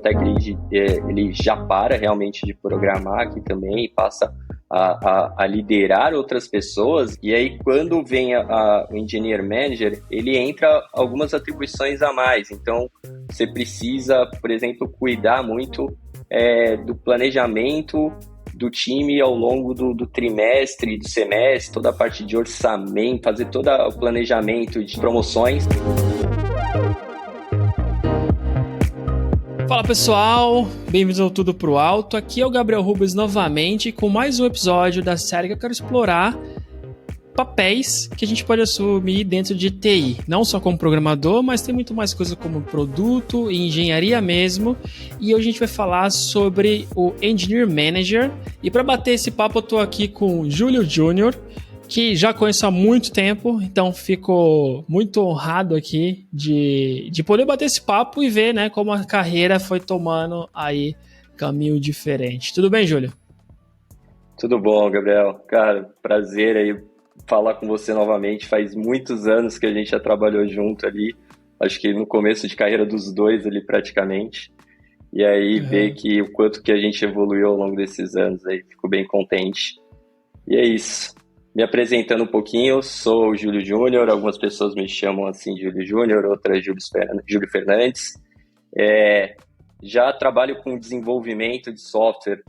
Tech Lead, ele já para realmente de programar aqui também e passa a liderar outras pessoas. E aí, quando vem o Engineer Manager, ele entra algumas atribuições a mais. Então, você precisa, por exemplo, cuidar muito do planejamento do time ao longo do trimestre, do semestre, toda a parte de orçamento, fazer todo o planejamento de promoções. Fala pessoal, bem-vindos ao Tudo Pro Alto. Aqui é o Gabriel Rubens novamente com mais um episódio da série que eu quero explorar papéis que a gente pode assumir dentro de TI. Não só como programador, mas tem muito mais coisa como produto e engenharia mesmo. E hoje a gente vai falar sobre o Engineer Manager. E para bater esse papo eu tô aqui com o Júlio Júnior, que já conheço há muito tempo, então fico muito honrado aqui de poder bater esse papo e ver, né, como a carreira foi tomando aí caminho diferente. Tudo bem, Júlio? Tudo bom, Gabriel. Cara, prazer aí falar com você novamente. Faz muitos anos que a gente já trabalhou junto ali, acho que no começo de carreira dos dois ali praticamente. E aí ver que o quanto que a gente evoluiu ao longo desses anos aí, fico bem contente. E é isso. Me apresentando um pouquinho, eu sou o Júlio Júnior, algumas pessoas me chamam assim de Júlio Júnior, outras Júlio Fernandes. Já trabalho com desenvolvimento de software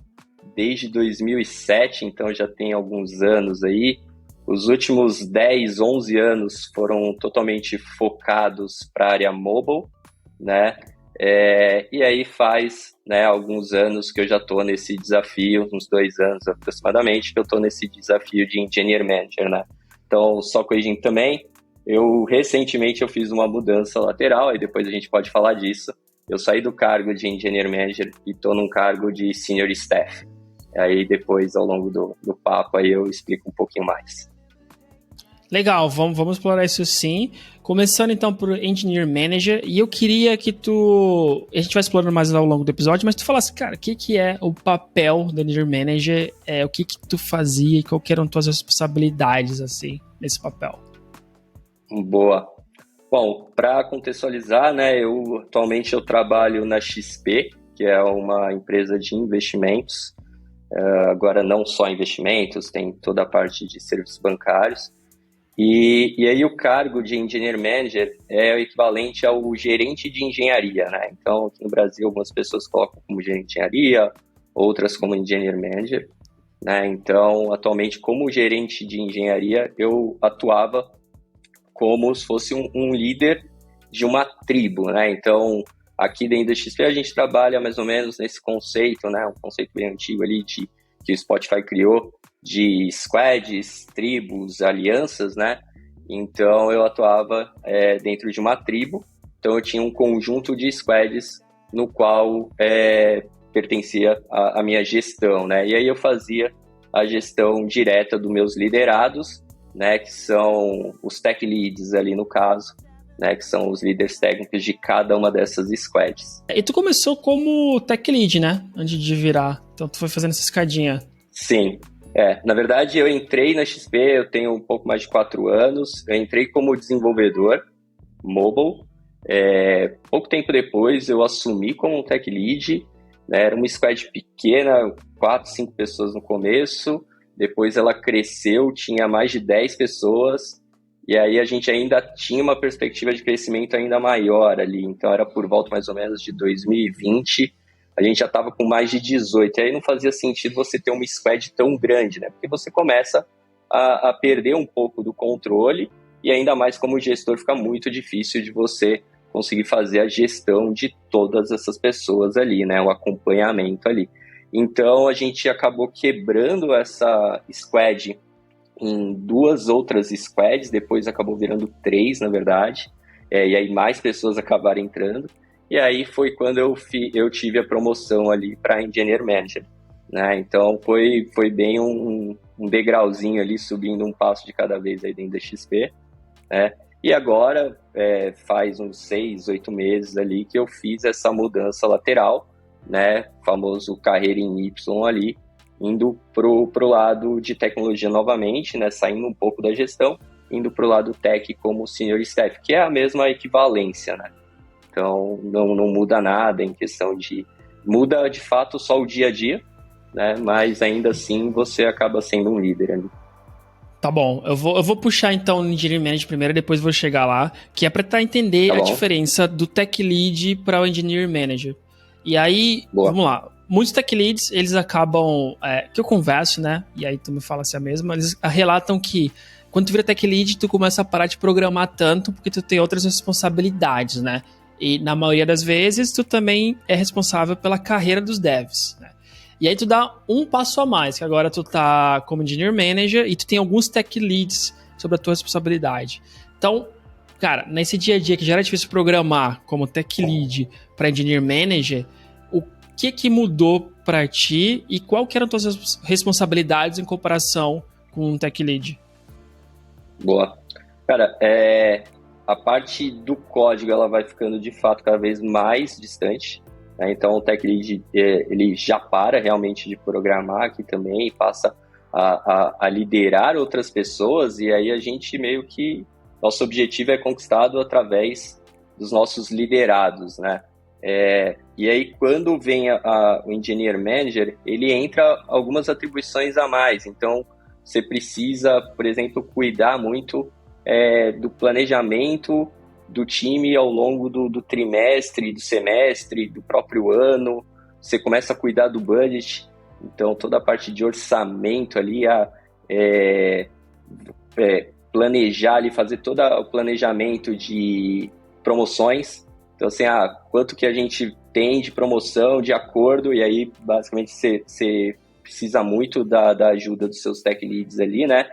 desde 2007, então já tem alguns anos aí. Os últimos 10, 11 anos foram totalmente focados para a área mobile, né? E aí faz, né, alguns anos que eu já estou nesse desafio, uns 2 anos aproximadamente, que eu estou nesse desafio de Engineer Manager, né? Então, só corrigindo também, recentemente eu fiz uma mudança lateral, aí depois a gente pode falar disso. Eu saí do cargo de Engineer Manager e estou num cargo de Senior Staff. Aí depois, ao longo do papo, aí eu explico um pouquinho mais. Legal, vamos explorar isso sim. Começando então por Engineer Manager, e eu queria que a gente vai explorando mais ao longo do episódio, mas tu falasse, cara, o que é o papel do Engineer Manager, o que tu fazia e quais eram tuas responsabilidades, assim, nesse papel? Boa. Bom, para contextualizar, né, atualmente eu trabalho na XP, que é uma empresa de investimentos, agora não só investimentos, tem toda a parte de serviços bancários. E aí o cargo de Engineer Manager é o equivalente ao gerente de engenharia, né? Então, aqui no Brasil, algumas pessoas colocam como gerente de engenharia, outras como Engineer Manager, né? Então, atualmente, como gerente de engenharia, eu atuava como se fosse um líder de uma tribo, né? Então, aqui dentro da XP, a gente trabalha mais ou menos nesse conceito, né? Um conceito bem antigo ali que o Spotify criou, de squads, tribos, alianças, né? Então, eu atuava dentro de uma tribo. Então, eu tinha um conjunto de squads no qual pertencia a minha gestão, né? E aí eu fazia a gestão direta dos meus liderados, né? Que são os tech leads ali no caso, né? Que são os líderes técnicos de cada uma dessas squads. E tu começou como tech lead, né? Antes de virar. Então, tu foi fazendo essa escadinha. Sim. Na verdade, eu entrei na XP, eu tenho um pouco mais de 4 anos, eu entrei como desenvolvedor mobile, pouco tempo depois eu assumi como um tech lead, né, era uma squad pequena, 4, 5 pessoas no começo, depois ela cresceu, tinha mais de 10 pessoas, e aí a gente ainda tinha uma perspectiva de crescimento ainda maior ali, então era por volta mais ou menos de 2020, a gente já estava com mais de 18, e aí não fazia sentido você ter uma squad tão grande, né? Porque você começa a perder um pouco do controle, e ainda mais como gestor fica muito difícil de você conseguir fazer a gestão de todas essas pessoas ali, né? O acompanhamento ali. Então a gente acabou quebrando essa squad em 2 outras squads, depois acabou virando 3, na verdade, e aí mais pessoas acabaram entrando. E aí foi quando eu tive a promoção ali para Engineer Manager, né? Então foi bem um degrauzinho ali, subindo um passo de cada vez aí dentro da XP, né? E agora faz uns 6, 8 meses ali que eu fiz essa mudança lateral, né? Famoso carreira em Y ali, indo pro lado de tecnologia novamente, né? Saindo um pouco da gestão, indo pro lado tech como Senior Staff, que é a mesma equivalência, né? Então, não muda nada em questão de... Muda, de fato, só o dia a dia, né? Mas, ainda assim, você acaba sendo um líder ali. Tá bom, eu vou puxar então o Engineering Manager primeiro, depois vou chegar lá, que é para tentar entender a diferença do Tech Lead para o Engineering Manager. E aí, vamos lá, muitos Tech Leads, eles acabam, que eu converso, né, e aí tu me fala se é a mesma, eles relatam que quando tu vira Tech Lead, tu começa a parar de programar tanto porque tu tem outras responsabilidades, né, e na maioria das vezes tu também é responsável pela carreira dos devs, né. E aí tu dá um passo a mais, que agora tu tá como Engineer Manager e tu tem alguns Tech Leads sobre a tua responsabilidade. Então, cara, nesse dia a dia que já era difícil programar como Tech Lead para Engineer Manager, o que mudou para ti e qual que eram tuas responsabilidades em comparação com um Tech Lead? Boa. Cara, a parte do código ela vai ficando de fato cada vez mais distante. Então, o Tech Lead, ele já para realmente de programar aqui também e passa a liderar outras pessoas, e aí a gente meio que... Nosso objetivo é conquistado através dos nossos liderados, né? E aí, quando vem o Engineer Manager, ele entra algumas atribuições a mais. Então, você precisa, por exemplo, cuidar muito do planejamento do time ao longo do trimestre, do semestre, do próprio ano. Você começa a cuidar do budget, então toda a parte de orçamento ali, planejar ali, fazer todo o planejamento de promoções. Então, assim, quanto que a gente tem de promoção, de acordo, e aí, basicamente, você precisa muito da ajuda dos seus tech leads ali, né?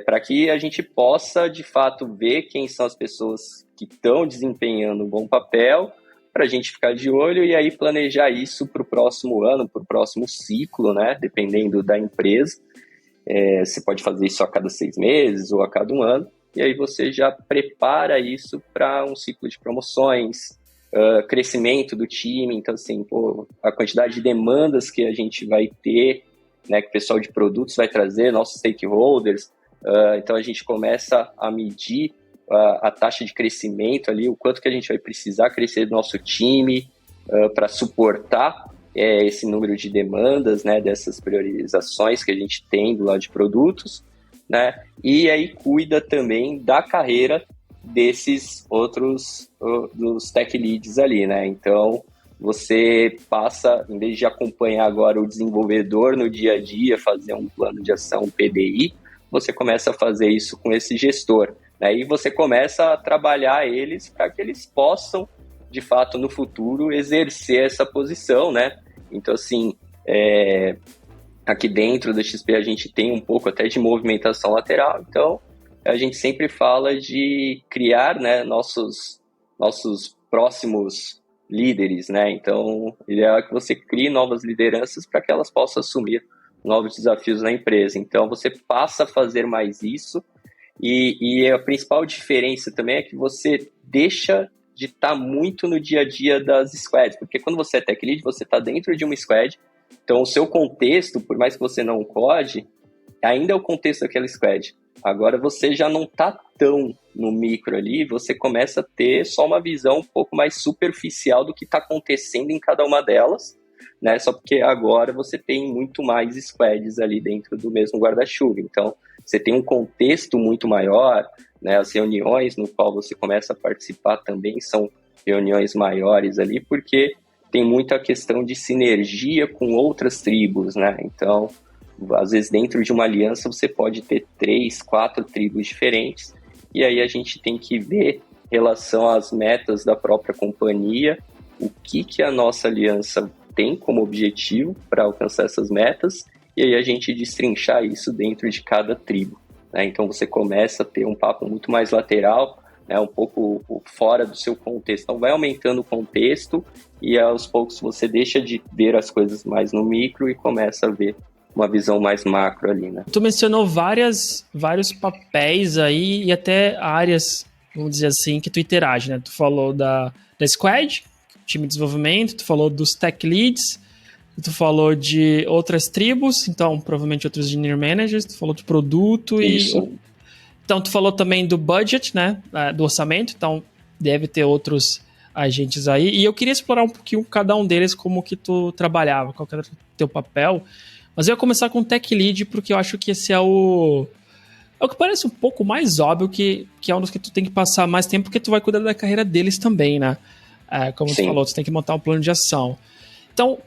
Para que a gente possa, de fato, ver quem são as pessoas que estão desempenhando um bom papel, para a gente ficar de olho e aí planejar isso para o próximo ano, para o próximo ciclo, né? Dependendo da empresa. Você pode fazer isso a cada 6 meses ou a cada 1 ano, e aí você já prepara isso para um ciclo de promoções, crescimento do time. Então, assim, a quantidade de demandas que a gente vai ter, né, que o pessoal de produtos vai trazer, nossos stakeholders. Então, a gente começa a medir a taxa de crescimento ali, o quanto que a gente vai precisar crescer do nosso time para suportar esse número de demandas, né, dessas priorizações que a gente tem do lado de produtos, né, e aí cuida também da carreira desses outros, dos tech leads ali, né. Então, você passa, em vez de acompanhar agora o desenvolvedor no dia a dia, fazer um plano de ação, um PDI, você começa a fazer isso com esse gestor, né, e você começa a trabalhar eles para que eles possam, de fato, no futuro, exercer essa posição, né? Então, assim, aqui dentro da XP a gente tem um pouco até de movimentação lateral, então a gente sempre fala de criar, né, nossos próximos líderes, né? Então, o ideal é que você crie novas lideranças para que elas possam assumir novos desafios na empresa. Então, você passa a fazer mais isso, e a principal diferença também é que você deixa de estar muito no dia a dia das squads, porque quando você é tech lead, você está dentro de uma squad, então o seu contexto, por mais que você não code, ainda é o contexto daquela squad. Agora você já não está tão no micro ali, você começa a ter só uma visão um pouco mais superficial do que está acontecendo em cada uma delas, né? Só porque agora você tem muito mais squads ali dentro do mesmo guarda-chuva, então você tem um contexto muito maior, né? As reuniões no qual você começa a participar também são reuniões maiores ali, porque tem muita questão de sinergia com outras tribos, né? Então, às vezes dentro de uma aliança você pode ter 3, 4 tribos diferentes, e aí a gente tem que ver em relação às metas da própria companhia, o que a nossa aliança tem como objetivo para alcançar essas metas, e aí a gente destrinchar isso dentro de cada tribo, né? Então você começa a ter um papo muito mais lateral, né? Um pouco fora do seu contexto. Então vai aumentando o contexto e aos poucos você deixa de ver as coisas mais no micro e começa a ver uma visão mais macro ali, né? Tu mencionou vários papéis aí e até áreas, vamos dizer assim, que tu interage, né? Tu falou da squad, time de desenvolvimento, tu falou dos tech leads, tu falou de outras tribos, então provavelmente outros engineer managers, tu falou do produto. Isso. Então tu falou também do budget, né, do orçamento, então deve ter outros agentes aí, e eu queria explorar um pouquinho cada um deles, como que tu trabalhava, qual que era o teu papel, mas eu ia começar com o Tech Lead, porque eu acho que esse é o que parece um pouco mais óbvio, que é um dos que tu tem que passar mais tempo, porque tu vai cuidar da carreira deles também, né? Como tu falou, tu tem que montar um plano de ação. Então,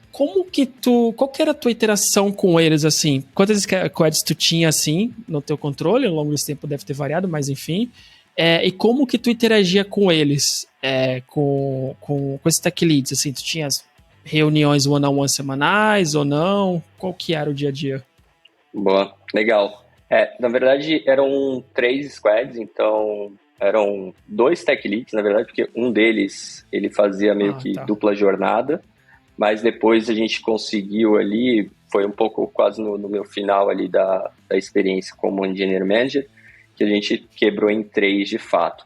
qual que era a tua interação com eles, assim? Quantas squads tu tinha, assim, no teu controle? Ao longo desse tempo deve ter variado, mas enfim. E como que tu interagia com eles, com esses tech leads, assim? Tu tinha reuniões one-on-one semanais ou não? Qual que era o dia a dia? Boa, legal. Na verdade, eram 3 squads, então eram 2 tech leads, na verdade, porque um deles, ele fazia meio que dupla jornada, mas depois a gente conseguiu ali, foi um pouco quase no meu final ali da experiência como Engineer Manager, que a gente quebrou em 3 de fato.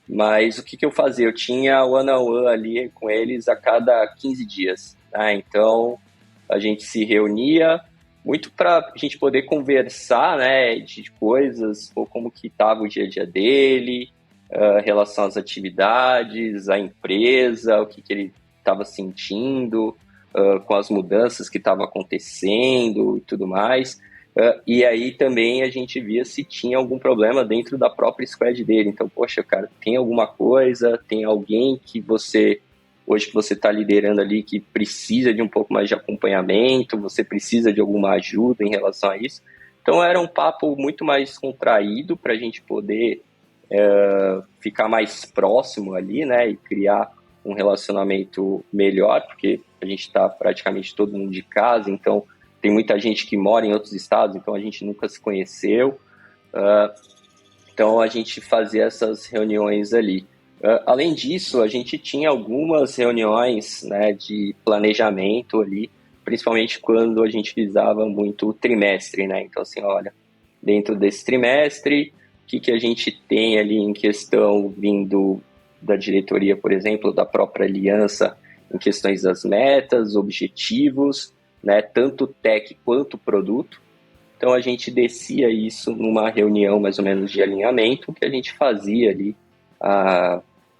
Mas o que eu fazia? Eu tinha one-on-one ali com eles a cada 15 dias, né? Então a gente se reunia muito para a gente poder conversar, né, de coisas, ou como que estava o dia a dia dele, relação às atividades, à empresa, o que ele estava sentindo, com as mudanças que estavam acontecendo e tudo mais. E aí também a gente via se tinha algum problema dentro da própria squad dele. Então, poxa, cara, tem alguma coisa, tem alguém que hoje que você está liderando ali, que precisa de um pouco mais de acompanhamento, você precisa de alguma ajuda em relação a isso. Então era um papo muito mais contraído para a gente poder ficar mais próximo ali, né, e criar um relacionamento melhor, porque a gente está praticamente todo mundo de casa, então tem muita gente que mora em outros estados, então a gente nunca se conheceu. Então a gente fazia essas reuniões ali. Além disso, a gente tinha algumas reuniões, né, de planejamento ali, principalmente quando a gente visava muito o trimestre, né? Então, assim, olha, dentro desse trimestre, o que a gente tem ali em questão vindo da diretoria, por exemplo, da própria aliança, em questões das metas, objetivos, né, tanto tech quanto produto. Então, a gente descia isso numa reunião mais ou menos de alinhamento, que a gente fazia ali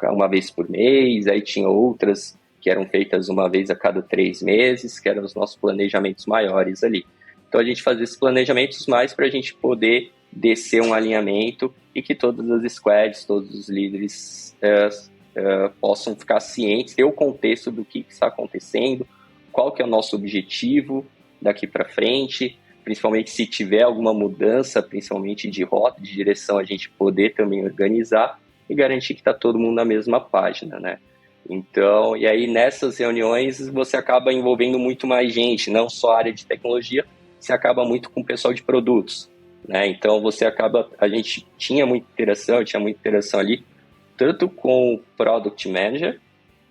uma vez por mês, aí tinha outras que eram feitas uma vez a cada 3 meses, que eram os nossos planejamentos maiores ali. Então a gente fazia esses planejamentos mais para a gente poder descer um alinhamento e que todas as squads, todos os líderes possam ficar cientes, ter o contexto do que está acontecendo, qual que é o nosso objetivo daqui para frente, principalmente se tiver alguma mudança, principalmente de rota, de direção, a gente poder também organizar e garantir que está todo mundo na mesma página, né? Então, e aí nessas reuniões você acaba envolvendo muito mais gente, não só a área de tecnologia, você acaba muito com o pessoal de produtos, né? Então a gente tinha muita interação ali, tanto com o Product Manager,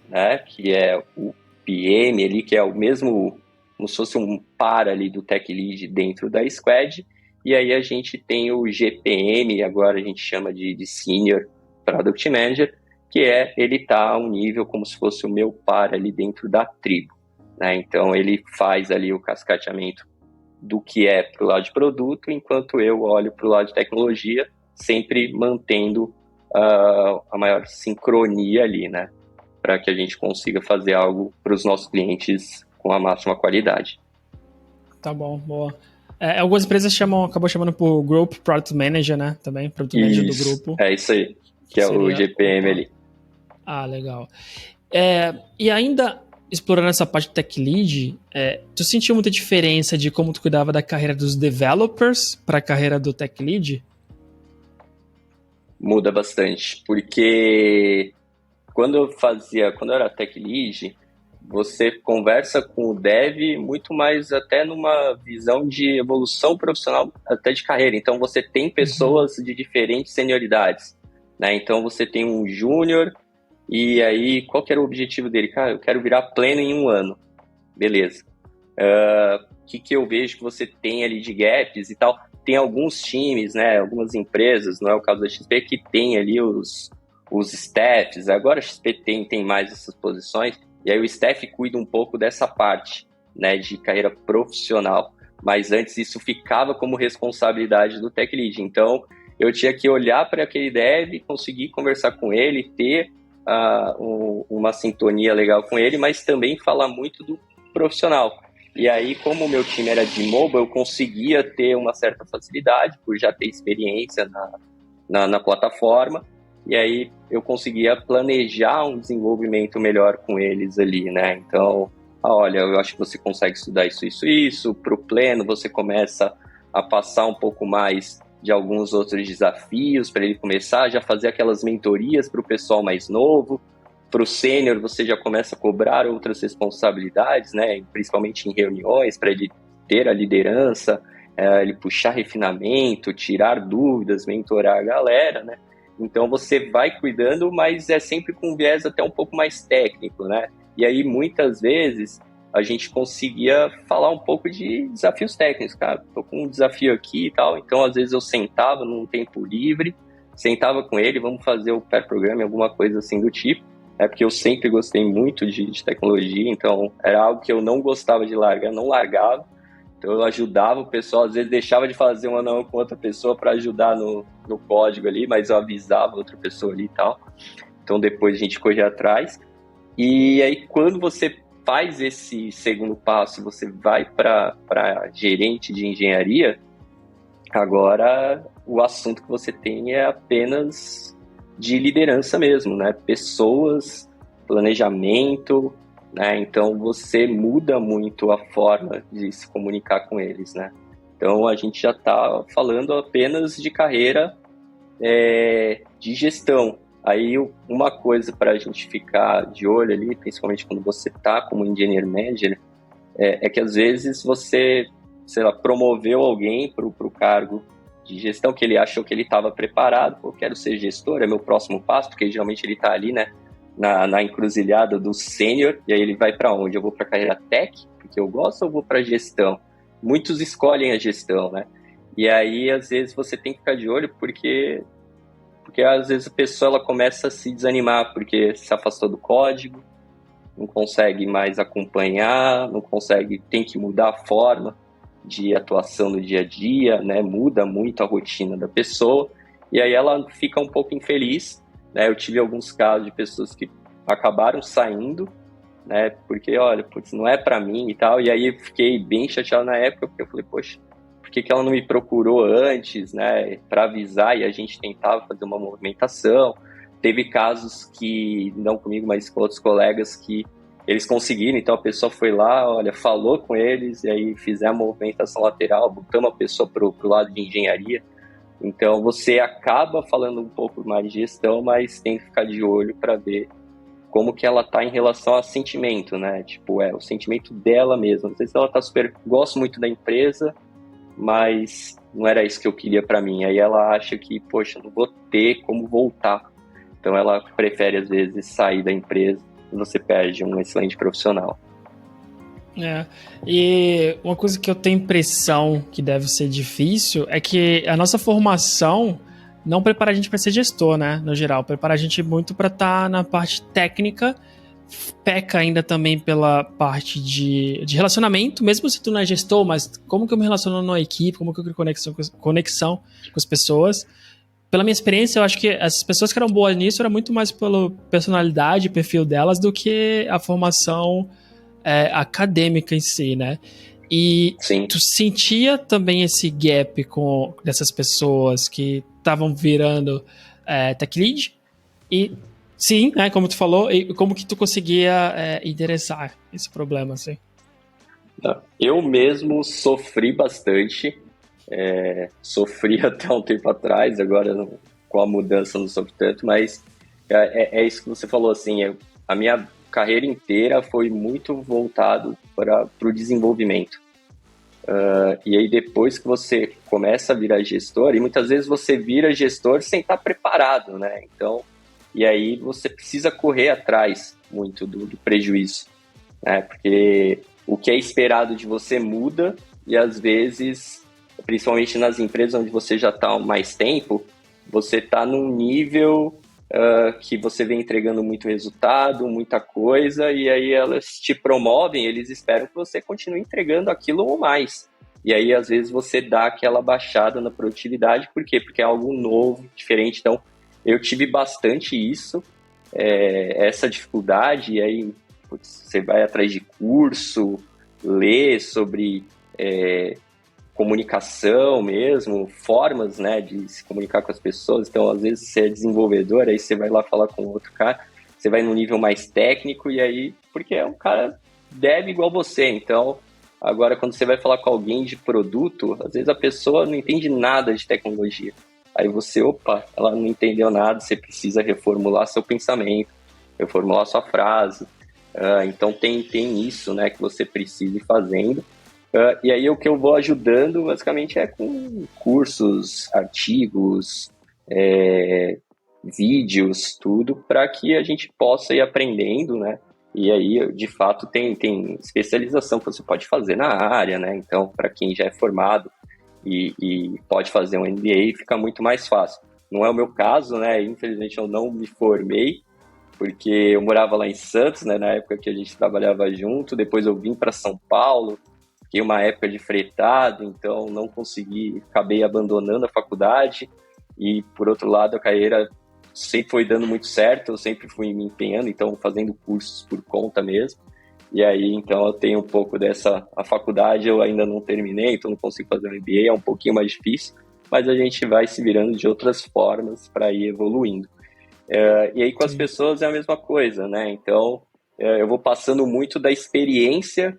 né? Que é o PM ali, que é o mesmo, como se fosse um par ali do Tech Lead dentro da Squad, e aí a gente tem o GPM, agora a gente chama de Senior Product Manager, que ele está a um nível como se fosse o meu par ali dentro da tribo, né? Então ele faz ali o cascateamento do que é para o lado de produto, enquanto eu olho para o lado de tecnologia, sempre mantendo a maior sincronia ali, né? Para que a gente consiga fazer algo para os nossos clientes com a máxima qualidade. Tá bom, boa. Algumas empresas acabam chamando por Group Product Manager, né? Também, Product Manager do grupo. É isso aí, que é o GPM ali. Ah, legal. E ainda explorando essa parte do Tech Lead, tu sentiu muita diferença de como tu cuidava da carreira dos developers para a carreira do Tech Lead? Muda bastante, porque quando eu era Tech Lead, você conversa com o dev muito mais até numa visão de evolução profissional, até de carreira. Então você tem pessoas de diferentes senioridades, né? Então você tem um júnior, e aí qual que era o objetivo dele? Cara, eu quero virar pleno em 1 ano. Beleza. O que eu vejo que você tem ali de gaps e tal? Tem alguns times, né? Algumas empresas, não é o caso da XP, que tem ali os staffs. Agora a XP tem mais essas posições, e aí o staff cuida um pouco dessa parte, né, de carreira profissional. Mas antes isso ficava como responsabilidade do Tech Lead. Então eu tinha que olhar para aquele dev, conseguir conversar com ele, ter uma sintonia legal com ele, mas também fala muito do profissional. E aí, como o meu time era de mobile, eu conseguia ter uma certa facilidade por já ter experiência na plataforma, e aí eu conseguia planejar um desenvolvimento melhor com eles ali, né? Então, olha, eu acho que você consegue estudar isso, para o pleno você começa a passar um pouco mais de alguns outros desafios para ele começar, já fazer aquelas mentorias para o pessoal mais novo. Para o sênior, você já começa a cobrar outras responsabilidades, né? Principalmente em reuniões, para ele ter a liderança, ele puxar refinamento, tirar dúvidas, mentorar a galera, né? Então você vai cuidando, mas é sempre com viés até um pouco mais técnico, né? E aí muitas vezes a gente conseguia falar um pouco de desafios técnicos, cara, tô com um desafio aqui e tal, então às vezes eu sentava num tempo livre, sentava com ele, vamos fazer o pair programming, alguma coisa assim do tipo, porque eu sempre gostei muito de tecnologia, então era algo que eu não gostava de largar, não largava, então eu ajudava o pessoal, às vezes deixava de fazer uma não com outra pessoa para ajudar no código ali, mas eu avisava outra pessoa ali e tal, então depois a gente corria atrás, e aí quando você faz esse segundo passo, você vai para gerente de engenharia, agora o assunto que você tem é apenas de liderança mesmo, né? Pessoas, planejamento, né? Então você muda muito a forma de se comunicar com eles, né? Então a gente já está falando apenas de carreira de gestão. Aí uma coisa para a gente ficar de olho ali, principalmente quando você está como engineer manager, é que às vezes você, sei lá, promoveu alguém para o cargo de gestão que ele achou que ele estava preparado, eu quero ser gestor, é meu próximo passo, porque geralmente ele está ali, né, na encruzilhada do sênior, e aí ele vai para onde? Eu vou para a carreira tech, porque eu gosto, ou vou para gestão? Muitos escolhem a gestão, né? E aí, às vezes, você tem que ficar de olho, porque às vezes a pessoa ela começa a se desanimar, porque se afastou do código, não consegue mais acompanhar, não consegue, tem que mudar a forma de atuação no dia a dia, né? Muda muito a rotina da pessoa, e aí ela fica um pouco infeliz, né? Eu tive alguns casos de pessoas que acabaram saindo, né? Porque, olha, putz, não é para mim e tal, e aí eu fiquei bem chateado na época, porque eu falei, poxa, por que ela não me procurou antes, né, para avisar, e a gente tentava fazer uma movimentação. Teve casos que, não comigo, mas com outros colegas, que eles conseguiram, então a pessoa foi lá, olha, falou com eles, e aí fizemos a movimentação lateral, botamos a pessoa pro lado de engenharia. Então você acaba falando um pouco mais de gestão, mas tem que ficar de olho para ver como que ela tá em relação ao sentimento, né? Tipo, o sentimento dela mesma. Às vezes ela tá super, gosto muito da empresa, mas não era isso que eu queria para mim. Aí ela acha que, poxa, não vou ter como voltar. Então ela prefere, às vezes, sair da empresa e você perde um excelente profissional. E uma coisa que eu tenho impressão que deve ser difícil é que a nossa formação não prepara a gente para ser gestor, né? No geral, prepara a gente muito para estar na parte técnica, peca ainda também pela parte de relacionamento, mesmo se tu não é gestor, mas como que eu me relaciono numa equipe, como que eu crio conexão com as pessoas. Pela minha experiência, eu acho que as pessoas que eram boas nisso era muito mais pela personalidade, perfil delas, do que a formação acadêmica em si, né? E Sim. Tu sentia também esse gap com dessas pessoas que estavam virando tech lead? E sim, né, como tu falou, e como que tu conseguia endereçar esse problema, assim? Eu mesmo sofri bastante, sofri até um tempo atrás, agora com a mudança não sofro tanto, mas é isso que você falou, assim, a minha carreira inteira foi muito voltado para o desenvolvimento. E aí depois que você começa a virar gestor, e muitas vezes você vira gestor sem estar preparado, né? Então, e aí você precisa correr atrás muito do prejuízo, né? Porque o que é esperado de você muda e às vezes, principalmente nas empresas onde você já está há mais tempo, você está num nível que você vem entregando muito resultado, muita coisa, e aí elas te promovem, eles esperam que você continue entregando aquilo ou mais. E aí, às vezes, você dá aquela baixada na produtividade. Por quê? Porque é algo novo, diferente. Então, eu tive bastante isso. essa dificuldade, e aí você vai atrás de curso, lê sobre comunicação mesmo, formas, né, de se comunicar com as pessoas. Então, às vezes, você é desenvolvedor, aí você vai lá falar com outro cara, você vai num nível mais técnico, e aí, porque é um cara dev igual você, então, agora, quando você vai falar com alguém de produto, às vezes a pessoa não entende nada de tecnologia. Aí você, ela não entendeu nada, você precisa reformular seu pensamento, reformular sua frase. Então, tem isso, né, que você precisa ir fazendo. E aí o que eu vou ajudando basicamente é com cursos, artigos, vídeos, tudo, para que a gente possa ir aprendendo, né? E aí, de fato, tem especialização que você pode fazer na área, né? Então, para quem já é formado e pode fazer um MBA, fica muito mais fácil. Não é o meu caso, né? Infelizmente, eu não me formei, porque eu morava lá em Santos, né? Na época que a gente trabalhava junto. Depois eu vim para São Paulo. Fiquei uma época de fretado, então não consegui, acabei abandonando a faculdade e, por outro lado, a carreira sempre foi dando muito certo, eu sempre fui me empenhando, então fazendo cursos por conta mesmo, e aí, então, eu tenho um pouco a faculdade eu ainda não terminei, então não consigo fazer um MBA, é um pouquinho mais difícil, mas a gente vai se virando de outras formas para ir evoluindo. E aí, com as pessoas é a mesma coisa, né? Então, eu vou passando muito da experiência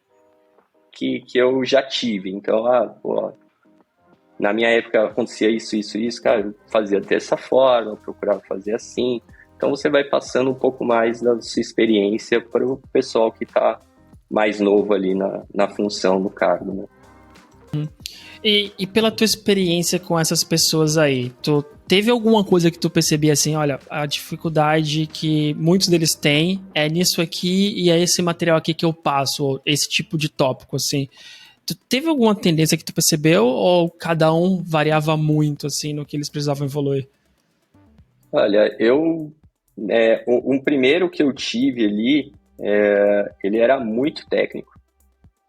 que eu já tive. Então, na minha época acontecia isso, cara, eu fazia dessa forma, eu procurava fazer assim. Então, você vai passando um pouco mais da sua experiência para o pessoal que está mais novo ali na função, no cargo, né? E pela tua experiência com essas pessoas aí, tu teve alguma coisa que tu percebia assim, olha, a dificuldade que muitos deles têm é nisso aqui e é esse material aqui que eu passo, ou esse tipo de tópico, assim. Tu teve alguma tendência que tu percebeu ou cada um variava muito, assim, no que eles precisavam evoluir? Olha, um primeiro que eu tive ali, ele era muito técnico.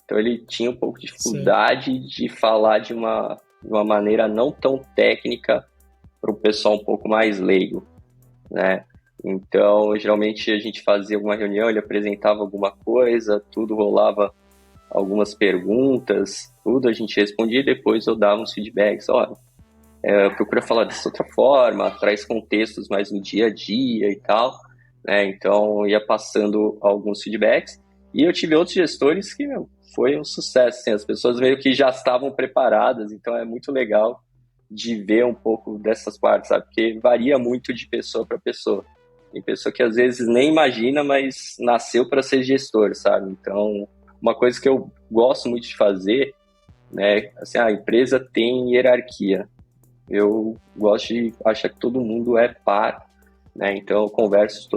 Então ele tinha um pouco de dificuldade de falar de uma maneira não tão técnica para o pessoal um pouco mais leigo, né? Então, geralmente a gente fazia alguma reunião, ele apresentava alguma coisa, tudo rolava algumas perguntas, tudo a gente respondia e depois eu dava uns feedbacks, olha, procura falar dessa outra forma, traz contextos mais no dia a dia e tal, né? Então ia passando alguns feedbacks e eu tive outros gestores que, foi um sucesso, assim, as pessoas meio que já estavam preparadas, então é muito legal de ver um pouco dessas partes, sabe? Porque varia muito de pessoa para pessoa. Tem pessoa que às vezes nem imagina, mas nasceu para ser gestor, sabe? Então, uma coisa que eu gosto muito de fazer, né? Assim, a empresa tem hierarquia. Eu gosto de achar que todo mundo é par, né? Então, eu converso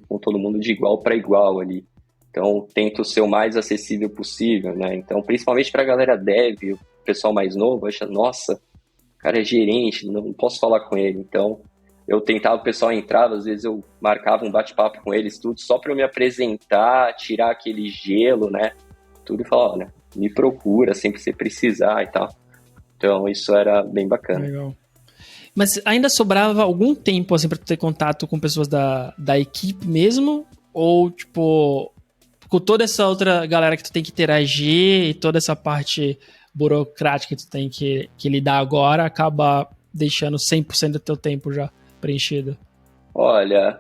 com todo mundo de igual para igual ali. Então, tento ser o mais acessível possível, né? Então, principalmente para a galera dev, o pessoal mais novo, acha, nossa, o cara é gerente, não posso falar com ele. Então, eu tentava, o pessoal entrava, às vezes eu marcava um bate-papo com eles, tudo, só para eu me apresentar, tirar aquele gelo, né? Tudo e falar, olha, me procura sempre que você precisar e tal. Então, isso era bem bacana. Legal. Mas ainda sobrava algum tempo, assim, para tu ter contato com pessoas da equipe mesmo? Ou, tipo, com toda essa outra galera que tu tem que interagir e toda essa parte burocrática que tu tem que lidar agora, acaba deixando 100% do teu tempo já preenchido? Olha,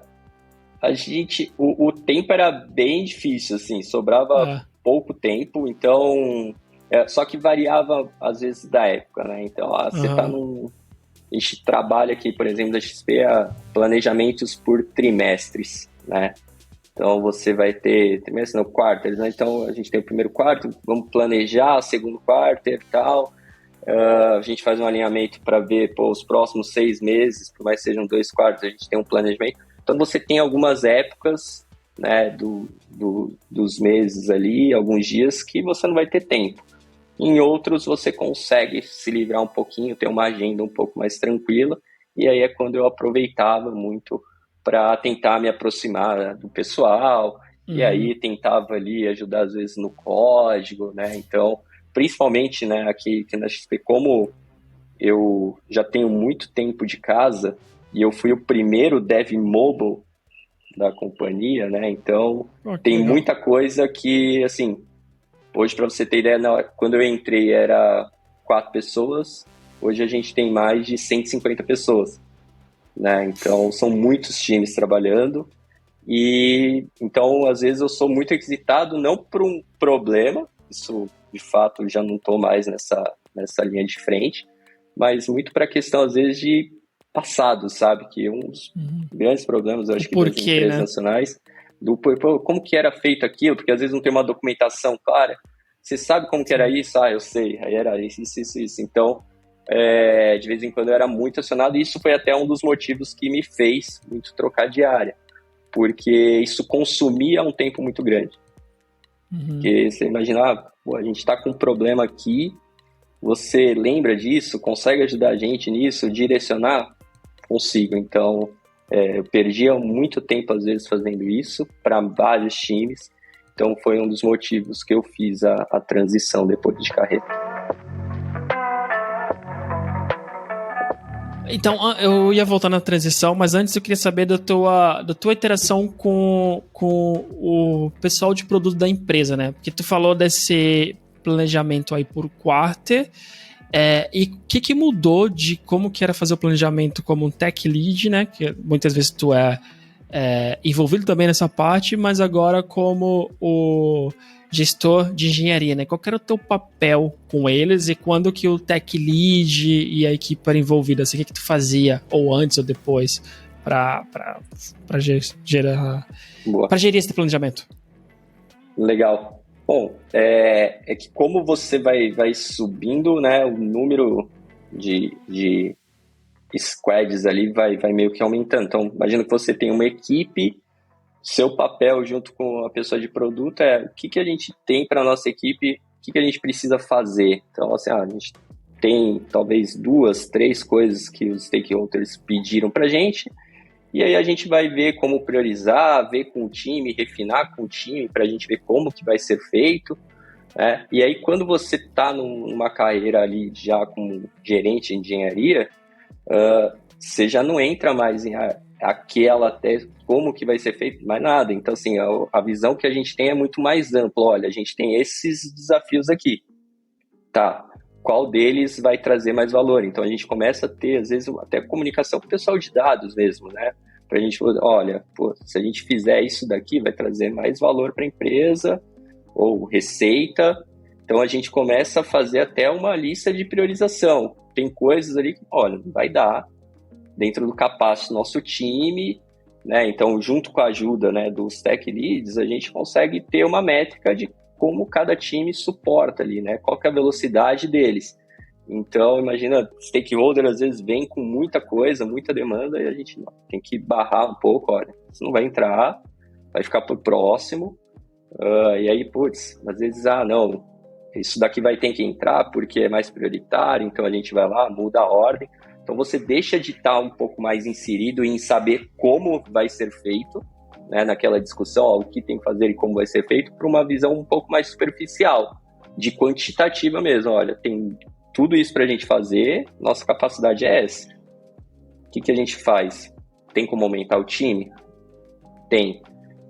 o tempo era bem difícil, assim, sobrava pouco tempo, então, só que variava às vezes da época, né? Então, você tá a gente trabalha aqui, por exemplo, da XP, planejamentos por trimestres, né? Então, você vai ter trimestre, não, quartos, né? Então, a gente tem o primeiro quarto, vamos planejar o segundo quarto e tal. A gente faz um alinhamento para ver, os próximos 6 meses, por mais que sejam 2 quartos, a gente tem um planejamento. Então, você tem algumas épocas, né, dos meses ali, alguns dias que você não vai ter tempo. Em outros, você consegue se livrar um pouquinho, ter uma agenda um pouco mais tranquila. E aí é quando eu aproveitava muito para tentar me aproximar do pessoal, e aí tentava ali ajudar às vezes no código, né? Então, principalmente, né, aqui na XP, como eu já tenho muito tempo de casa e eu fui o primeiro dev mobile, da companhia, né? Então, Que tem legal. muita coisa que, assim, hoje, para você ter ideia, quando eu entrei era 4 pessoas, hoje a gente tem mais de 150 pessoas, né? Então, são muitos times trabalhando e, então, às vezes eu sou muito requisitado, não por um problema, isso, de fato, já não estou mais nessa linha de frente, mas muito para a questão, às vezes, de passado, sabe? Que um dos grandes problemas, eu O acho que das porquê, empresas né? nacionais, como que era feito aquilo, porque às vezes não tem uma documentação clara. Você sabe como que era Sim. isso? Ah, eu sei, aí era isso. Então, de vez em quando eu era muito acionado, e isso foi até um dos motivos que me fez muito trocar de área, porque isso consumia um tempo muito grande. Porque você imagina, pô, a gente está com um problema aqui, você lembra disso, consegue ajudar a gente nisso, direcionar? Consigo. Então, eu perdia muito tempo, às vezes, fazendo isso para vários times. Então, foi um dos motivos que eu fiz a transição depois de carreira. Então, eu ia voltar na transição, mas antes eu queria saber da tua interação com o pessoal de produto da empresa, né? Porque tu falou desse planejamento aí por quarter, e o que mudou de como que era fazer o planejamento como um tech lead, né? Que muitas vezes tu é envolvido também nessa parte, mas agora como o gestor de engenharia, né? Qual que era o teu papel com eles e quando que o tech lead e a equipe era envolvida? Assim, o que tu fazia, ou antes ou depois, para Boa. gerir esse planejamento? Legal. Bom, é que como você vai subindo, né, o número de squads ali vai meio que aumentando. Então, imagina que você tem uma equipe, seu papel junto com a pessoa de produto é o que a gente tem para a nossa equipe, o que a gente precisa fazer. Então, assim, a gente tem talvez 2, 3 coisas que os stakeholders pediram para a gente, e aí a gente vai ver como priorizar, ver com o time, refinar com o time para a gente ver como que vai ser feito, né? E aí quando você está numa carreira ali já como gerente de engenharia, você já não entra mais em aquela até como que vai ser feito, mais nada. Então, assim, a visão que a gente tem é muito mais ampla. Olha, a gente tem esses desafios aqui, tá? Qual deles vai trazer mais valor? Então, a gente começa a ter, às vezes, até comunicação com o pessoal de dados mesmo, né? Para a gente falar, olha, pô, se a gente fizer isso daqui, vai trazer mais valor para a empresa ou receita. Então, a gente começa a fazer até uma lista de priorização. Tem coisas ali que, olha, não vai dar dentro do capacete do nosso time, né? Então, junto com a ajuda, né, dos tech leads, a gente consegue ter uma métrica de como cada time suporta ali, né? Qual que é a velocidade deles. Então, imagina, stakeholder às vezes vem com muita coisa, muita demanda, e a gente tem que barrar um pouco, olha, isso não vai entrar, vai ficar pro próximo, e aí, putz, às vezes, não, isso daqui vai ter que entrar porque é mais prioritário, então a gente vai lá, muda a ordem. Então você deixa de estar um pouco mais inserido em saber como vai ser feito, né, naquela discussão, o que tem que fazer e como vai ser feito, para uma visão um pouco mais superficial, de quantitativa mesmo. Olha, tem tudo isso para a gente fazer, nossa capacidade é essa. O que a gente faz? Tem como aumentar o time? Tem.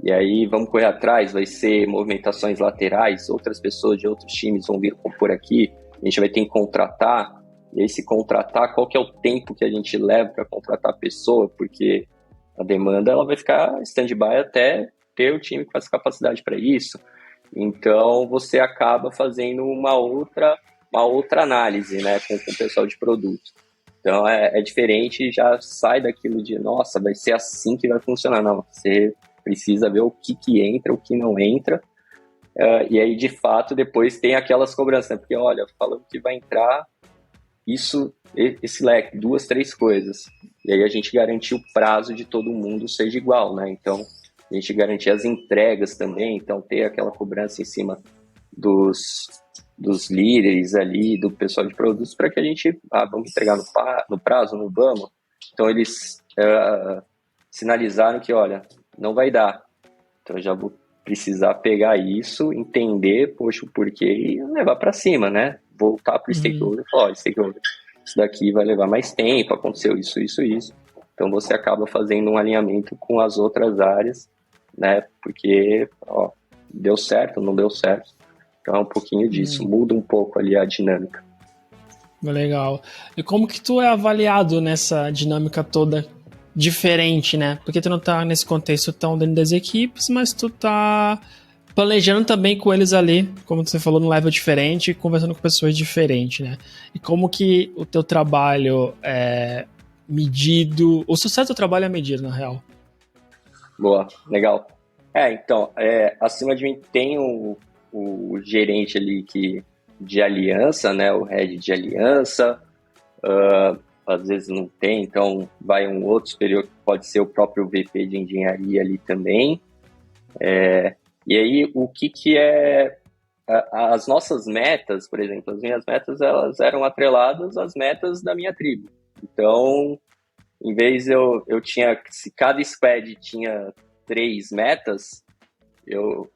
E aí vamos correr atrás, vai ser movimentações laterais, outras pessoas de outros times vão vir por aqui, a gente vai ter que contratar. E aí, se contratar, qual que é o tempo que a gente leva para contratar a pessoa? Porque a demanda ela vai ficar stand-by até ter o time com essa capacidade para isso. Então, você acaba fazendo uma outra análise, né, com o pessoal de produto. Então, é diferente, já sai daquilo de, nossa, vai ser assim que vai funcionar. Não, você precisa ver o que entra, o que não entra. E aí, de fato, depois tem aquelas cobranças, né? Porque, olha, falando que vai entrar esse leque, 2, 3 coisas. E aí a gente garantir o prazo de todo mundo seja igual, né? Então, a gente garantir as entregas também, então ter aquela cobrança em cima dos líderes ali, do pessoal de produtos, para que a gente, vamos entregar no prazo, não vamos? Então, eles sinalizaram que, olha, não vai dar. Então, eu já vou precisar pegar isso, entender, poxa, o porquê e levar para cima, né? Voltar para o stakeholder e falar, stakeholder, isso daqui vai levar mais tempo, aconteceu isso. Então você acaba fazendo um alinhamento com as outras áreas, né? Porque deu certo, não deu certo. Então é um pouquinho disso, muda um pouco ali a dinâmica. Legal. E como que tu é avaliado nessa dinâmica toda diferente, né? Porque tu não tá nesse contexto tão dentro das equipes, mas tu tá planejando também com eles ali, como você falou, num level diferente, conversando com pessoas diferentes, né? E como que o teu trabalho é medido, o sucesso do trabalho é medido, na real? Boa, legal. Então, acima de mim tem o gerente ali de aliança, né? O head de aliança, às vezes não tem, então vai um outro superior que pode ser o próprio VP de engenharia ali também. E aí, o que é as nossas metas, por exemplo, as minhas metas, elas eram atreladas às metas da minha tribo. Então, em vez eu tinha, se cada squad tinha 3 metas, eu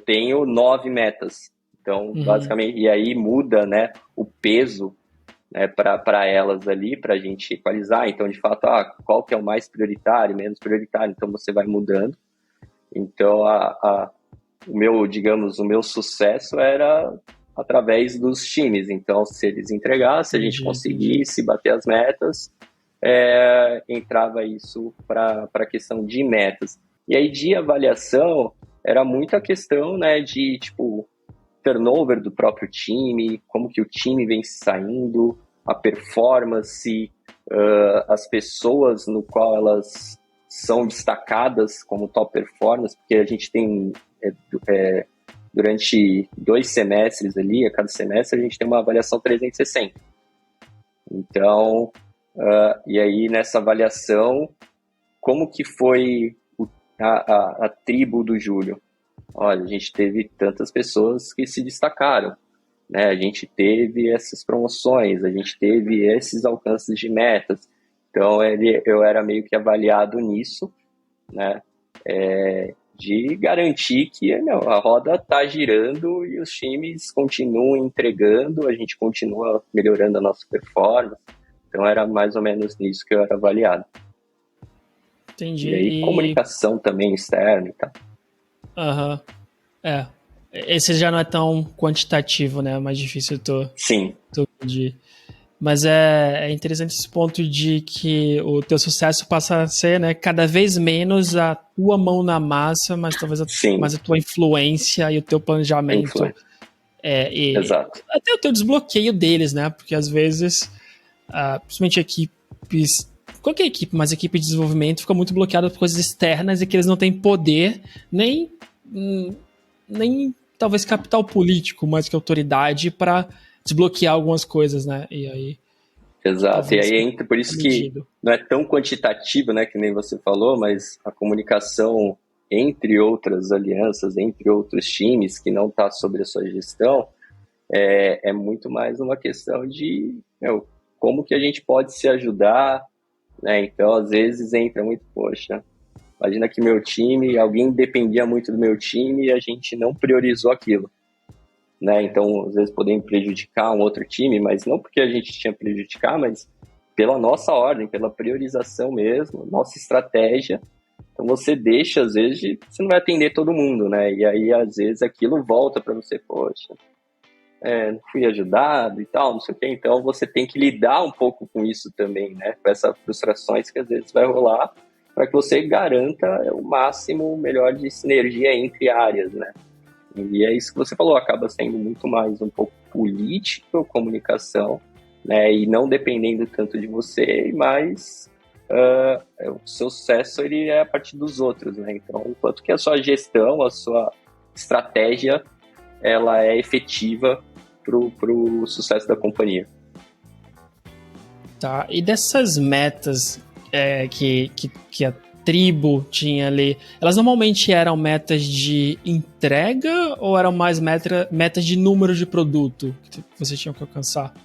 tenho 9 metas. Então, basicamente, e aí muda, né, o peso, né, para elas ali, para a gente equalizar. Então, de fato, qual que é o mais prioritário, menos prioritário. Então, você vai mudando. Então, o meu sucesso era através dos times. Então, se eles entregassem, a gente conseguisse bater as metas, entrava isso para a questão de metas. E aí, de avaliação, era muito a questão, né, de, tipo, turnover do próprio time, como que o time vem saindo, a performance, as pessoas no qual elas são destacadas como top performers, porque a gente tem, durante 2 semestres ali, a cada semestre a gente tem uma avaliação 360. Então, e aí nessa avaliação, como que foi a tribo do Júlio? Olha, a gente teve tantas pessoas que se destacaram, né? A gente teve essas promoções, a gente teve esses alcances de metas. Então, eu era meio que avaliado nisso, né? De garantir que a roda está girando e os times continuam entregando, a gente continua melhorando a nossa performance. Então, era mais ou menos nisso que eu era avaliado. Entendi. E aí, comunicação também externa e tal. Aham. Esse já não é tão quantitativo, né? É mais difícil Sim. medir. Mas é interessante esse ponto de que o teu sucesso passa a ser, né, cada vez menos a tua mão na massa, mas talvez mais a tua influência e o teu planejamento. Exato. Até o teu desbloqueio deles, né? Porque às vezes, principalmente equipes, qualquer equipe, mas equipe de desenvolvimento fica muito bloqueada por coisas externas e que eles não têm poder, nem talvez capital político, mais que autoridade para desbloquear algumas coisas, né? E aí. Exato, e aí entra, por isso que não é tão quantitativo, né, que nem você falou, mas a comunicação entre outras alianças, entre outros times que não está sob a sua gestão, é muito mais uma questão de como que a gente pode se ajudar, né? Então, às vezes entra muito, poxa, imagina que meu time, alguém dependia muito do meu time e a gente não priorizou aquilo. Né? Então, às vezes podem prejudicar um outro time, mas não porque a gente tinha que prejudicar, mas pela nossa ordem, pela priorização mesmo, nossa estratégia. Então, você deixa, às vezes, você não vai atender todo mundo, né? E aí, às vezes, aquilo volta para você, poxa, não fui ajudado e tal, não sei o quê. Então, você tem que lidar um pouco com isso também, né? Com essas frustrações que, às vezes, vai rolar para que você garanta o máximo melhor de sinergia entre áreas, né? E é isso que você falou, acaba sendo muito mais um pouco político, comunicação, né, e não dependendo tanto de você, mas o seu sucesso ele é a partir dos outros, né? Então, o quanto que a sua gestão, a sua estratégia, ela é efetiva pro sucesso da companhia. Tá, e dessas metas que a tribo tinha ali, elas normalmente eram metas de entrega ou eram mais metas de número de produto que você tinha que alcançar?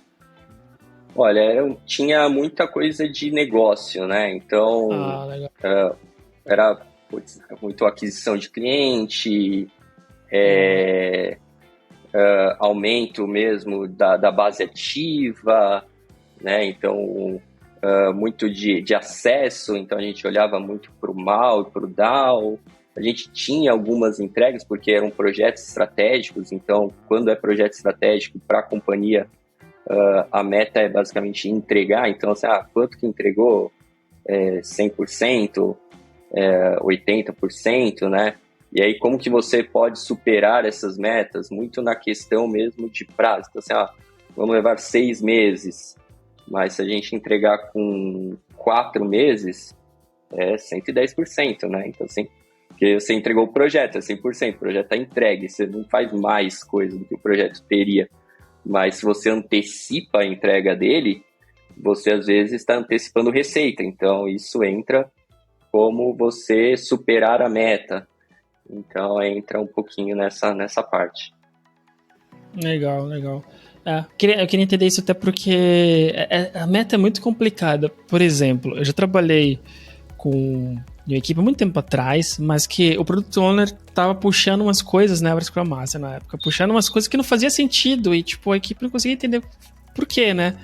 Olha, tinha muita coisa de negócio, né? Então, era muito aquisição de cliente, aumento mesmo da base ativa, né? Então, muito de acesso, então a gente olhava muito para o MAU e para o DAO. A gente tinha algumas entregas, porque eram projetos estratégicos, então quando é projeto estratégico para a companhia, a meta é basicamente entregar, então assim, quanto que entregou? 100%, 80%, né? E aí como que você pode superar essas metas? Muito na questão mesmo de prazo. Então assim, vamos levar 6 meses, mas se a gente entregar com 4 meses, é 110%, né? Então assim, porque você entregou o projeto, é 100%, o projeto está entregue, você não faz mais coisa do que o projeto teria. Mas se você antecipa a entrega dele, você às vezes está antecipando receita. Então isso entra como você superar a meta. Então entra um pouquinho nessa parte. Legal. Eu queria entender isso até porque a meta é muito complicada. Por exemplo, eu já trabalhei com uma equipe há muito tempo atrás, mas que o Product Owner tava puxando umas coisas, né, para Scrum Master na época, puxando umas coisas que não fazia sentido e, tipo, a equipe não conseguia entender por quê, né?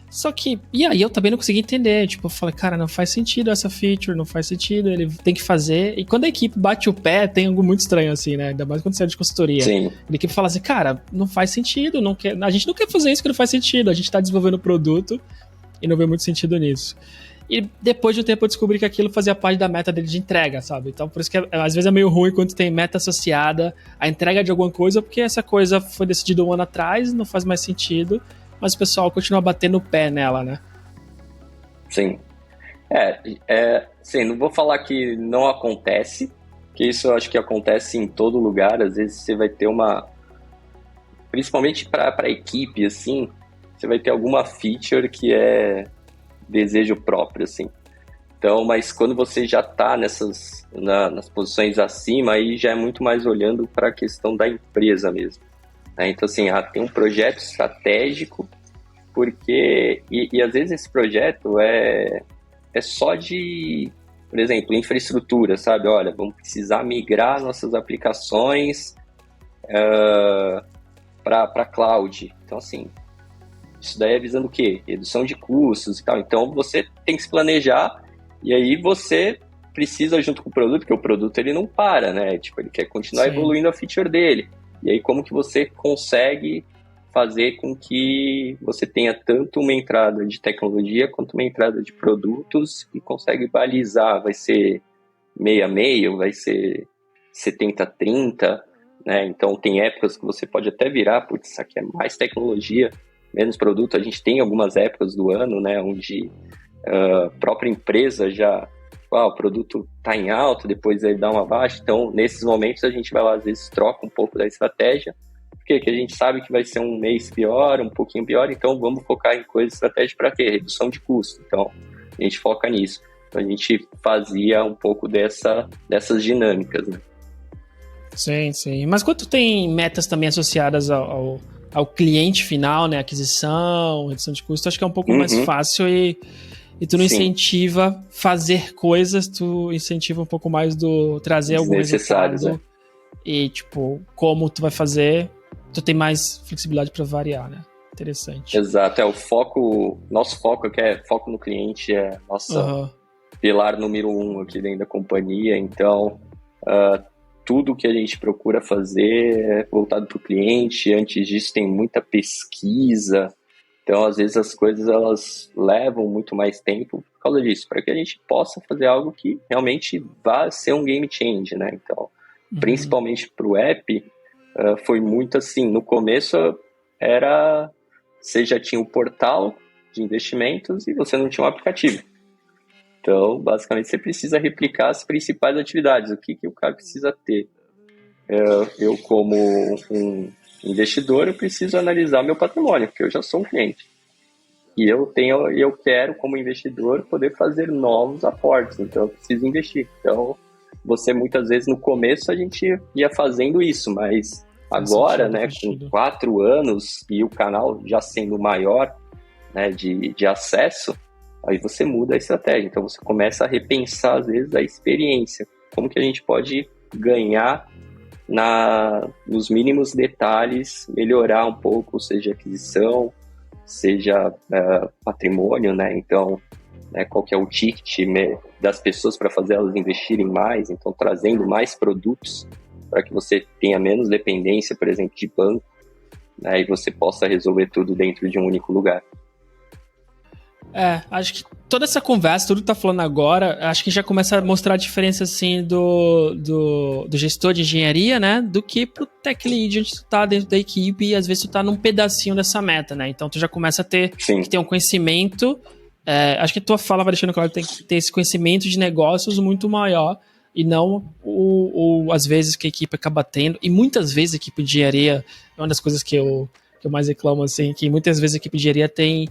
Só que, e aí eu também não conseguia entender, tipo, eu falei, cara, não faz sentido essa feature, não faz sentido, ele tem que fazer, e quando a equipe bate o pé, tem algo muito estranho assim, né, ainda mais quando você é de consultoria. Sim. A equipe fala assim, cara, não faz sentido, a gente não quer fazer isso que não faz sentido, a gente tá desenvolvendo o produto e não vê muito sentido nisso. E depois de um tempo eu descobri que aquilo fazia parte da meta dele de entrega, sabe? Então por isso que às vezes é meio ruim quando tem meta associada à entrega de alguma coisa, porque essa coisa foi decidida um ano atrás, não faz mais sentido, mas o pessoal continua batendo o pé nela, né? Sim. Sim, não vou falar que não acontece, que isso eu acho que acontece em todo lugar. Às vezes você vai ter principalmente para a equipe, assim, você vai ter alguma feature que é desejo próprio, assim. Então, mas quando você já está nas posições acima, aí já é muito mais olhando para a questão da empresa mesmo, né? Então, assim, tem um projeto estratégico, porque... E às vezes esse projeto é só de, por exemplo, infraestrutura, sabe? Olha, vamos precisar migrar nossas aplicações para cloud. Então, assim, isso daí é visando o quê? Redução de custos e tal. Então, você tem que se planejar e aí você precisa, junto com o produto, porque o produto ele não para, né? Tipo, ele quer continuar evoluindo a feature dele. E aí, como que você consegue fazer com que você tenha tanto uma entrada de tecnologia quanto uma entrada de produtos e consegue balizar? Vai ser 6-6, vai ser 70-30, né? Então, tem épocas que você pode até virar, putz, isso aqui é mais tecnologia, menos produto. A gente tem algumas épocas do ano, né, onde a própria empresa já, o produto está em alta, depois ele dá uma baixa. Então, nesses momentos, a gente vai lá, às vezes, troca um pouco da estratégia, porque a gente sabe que vai ser um mês pior, um pouquinho pior, então vamos focar em coisa estratégica para quê? Redução de custo. Então, a gente foca nisso. Então, a gente fazia um pouco dessas dinâmicas, né? Sim. Mas quando tem metas também associadas ao cliente final, né? Aquisição, redução de custo, acho que é um pouco mais fácil e tu não incentiva fazer coisas, tu incentiva um pouco mais do trazer algum resultado, né? E, tipo, como tu vai fazer, tu tem mais flexibilidade para variar, né? Interessante. Exato, nosso foco aqui é foco no cliente, é nossa pilar número 1 aqui dentro da companhia. Então, tudo que a gente procura fazer é voltado para o cliente. Antes disso tem muita pesquisa, então às vezes as coisas elas levam muito mais tempo por causa disso, para que a gente possa fazer algo que realmente vá ser um game change, né? Então, principalmente para o app, foi muito assim, no começo você já tinha o portal de investimentos e você não tinha um aplicativo. Então, basicamente, você precisa replicar as principais atividades. O que o cara precisa ter? Eu, como um investidor, eu preciso analisar meu patrimônio, porque eu já sou um cliente. E eu quero, como investidor, poder fazer novos aportes. Então, eu preciso investir. Então, muitas vezes, no começo, a gente ia fazendo isso, mas agora, né, com 4 anos e o canal já sendo maior, né, de acesso, aí você muda a estratégia. Então, você começa a repensar, às vezes, a experiência. Como que a gente pode ganhar nos mínimos detalhes, melhorar um pouco, seja aquisição, seja patrimônio, né? Então, né? Qual que é o ticket das pessoas para fazer elas investirem mais, então trazendo mais produtos para que você tenha menos dependência, por exemplo, de banco, né? E você possa resolver tudo dentro de um único lugar. Acho que toda essa conversa, tudo que tá falando agora, acho que já começa a mostrar a diferença, assim, do gestor de engenharia, né, do que pro tech lead, onde tu tá dentro da equipe e às vezes tu tá num pedacinho dessa meta, né, então tu já começa a ter um conhecimento, acho que a tua fala vai deixando claro que tem que ter esse conhecimento de negócios muito maior e não às vezes que a equipe acaba tendo, e muitas vezes a equipe de engenharia, é uma das coisas que eu mais reclamo, assim, que muitas vezes a equipe de engenharia tem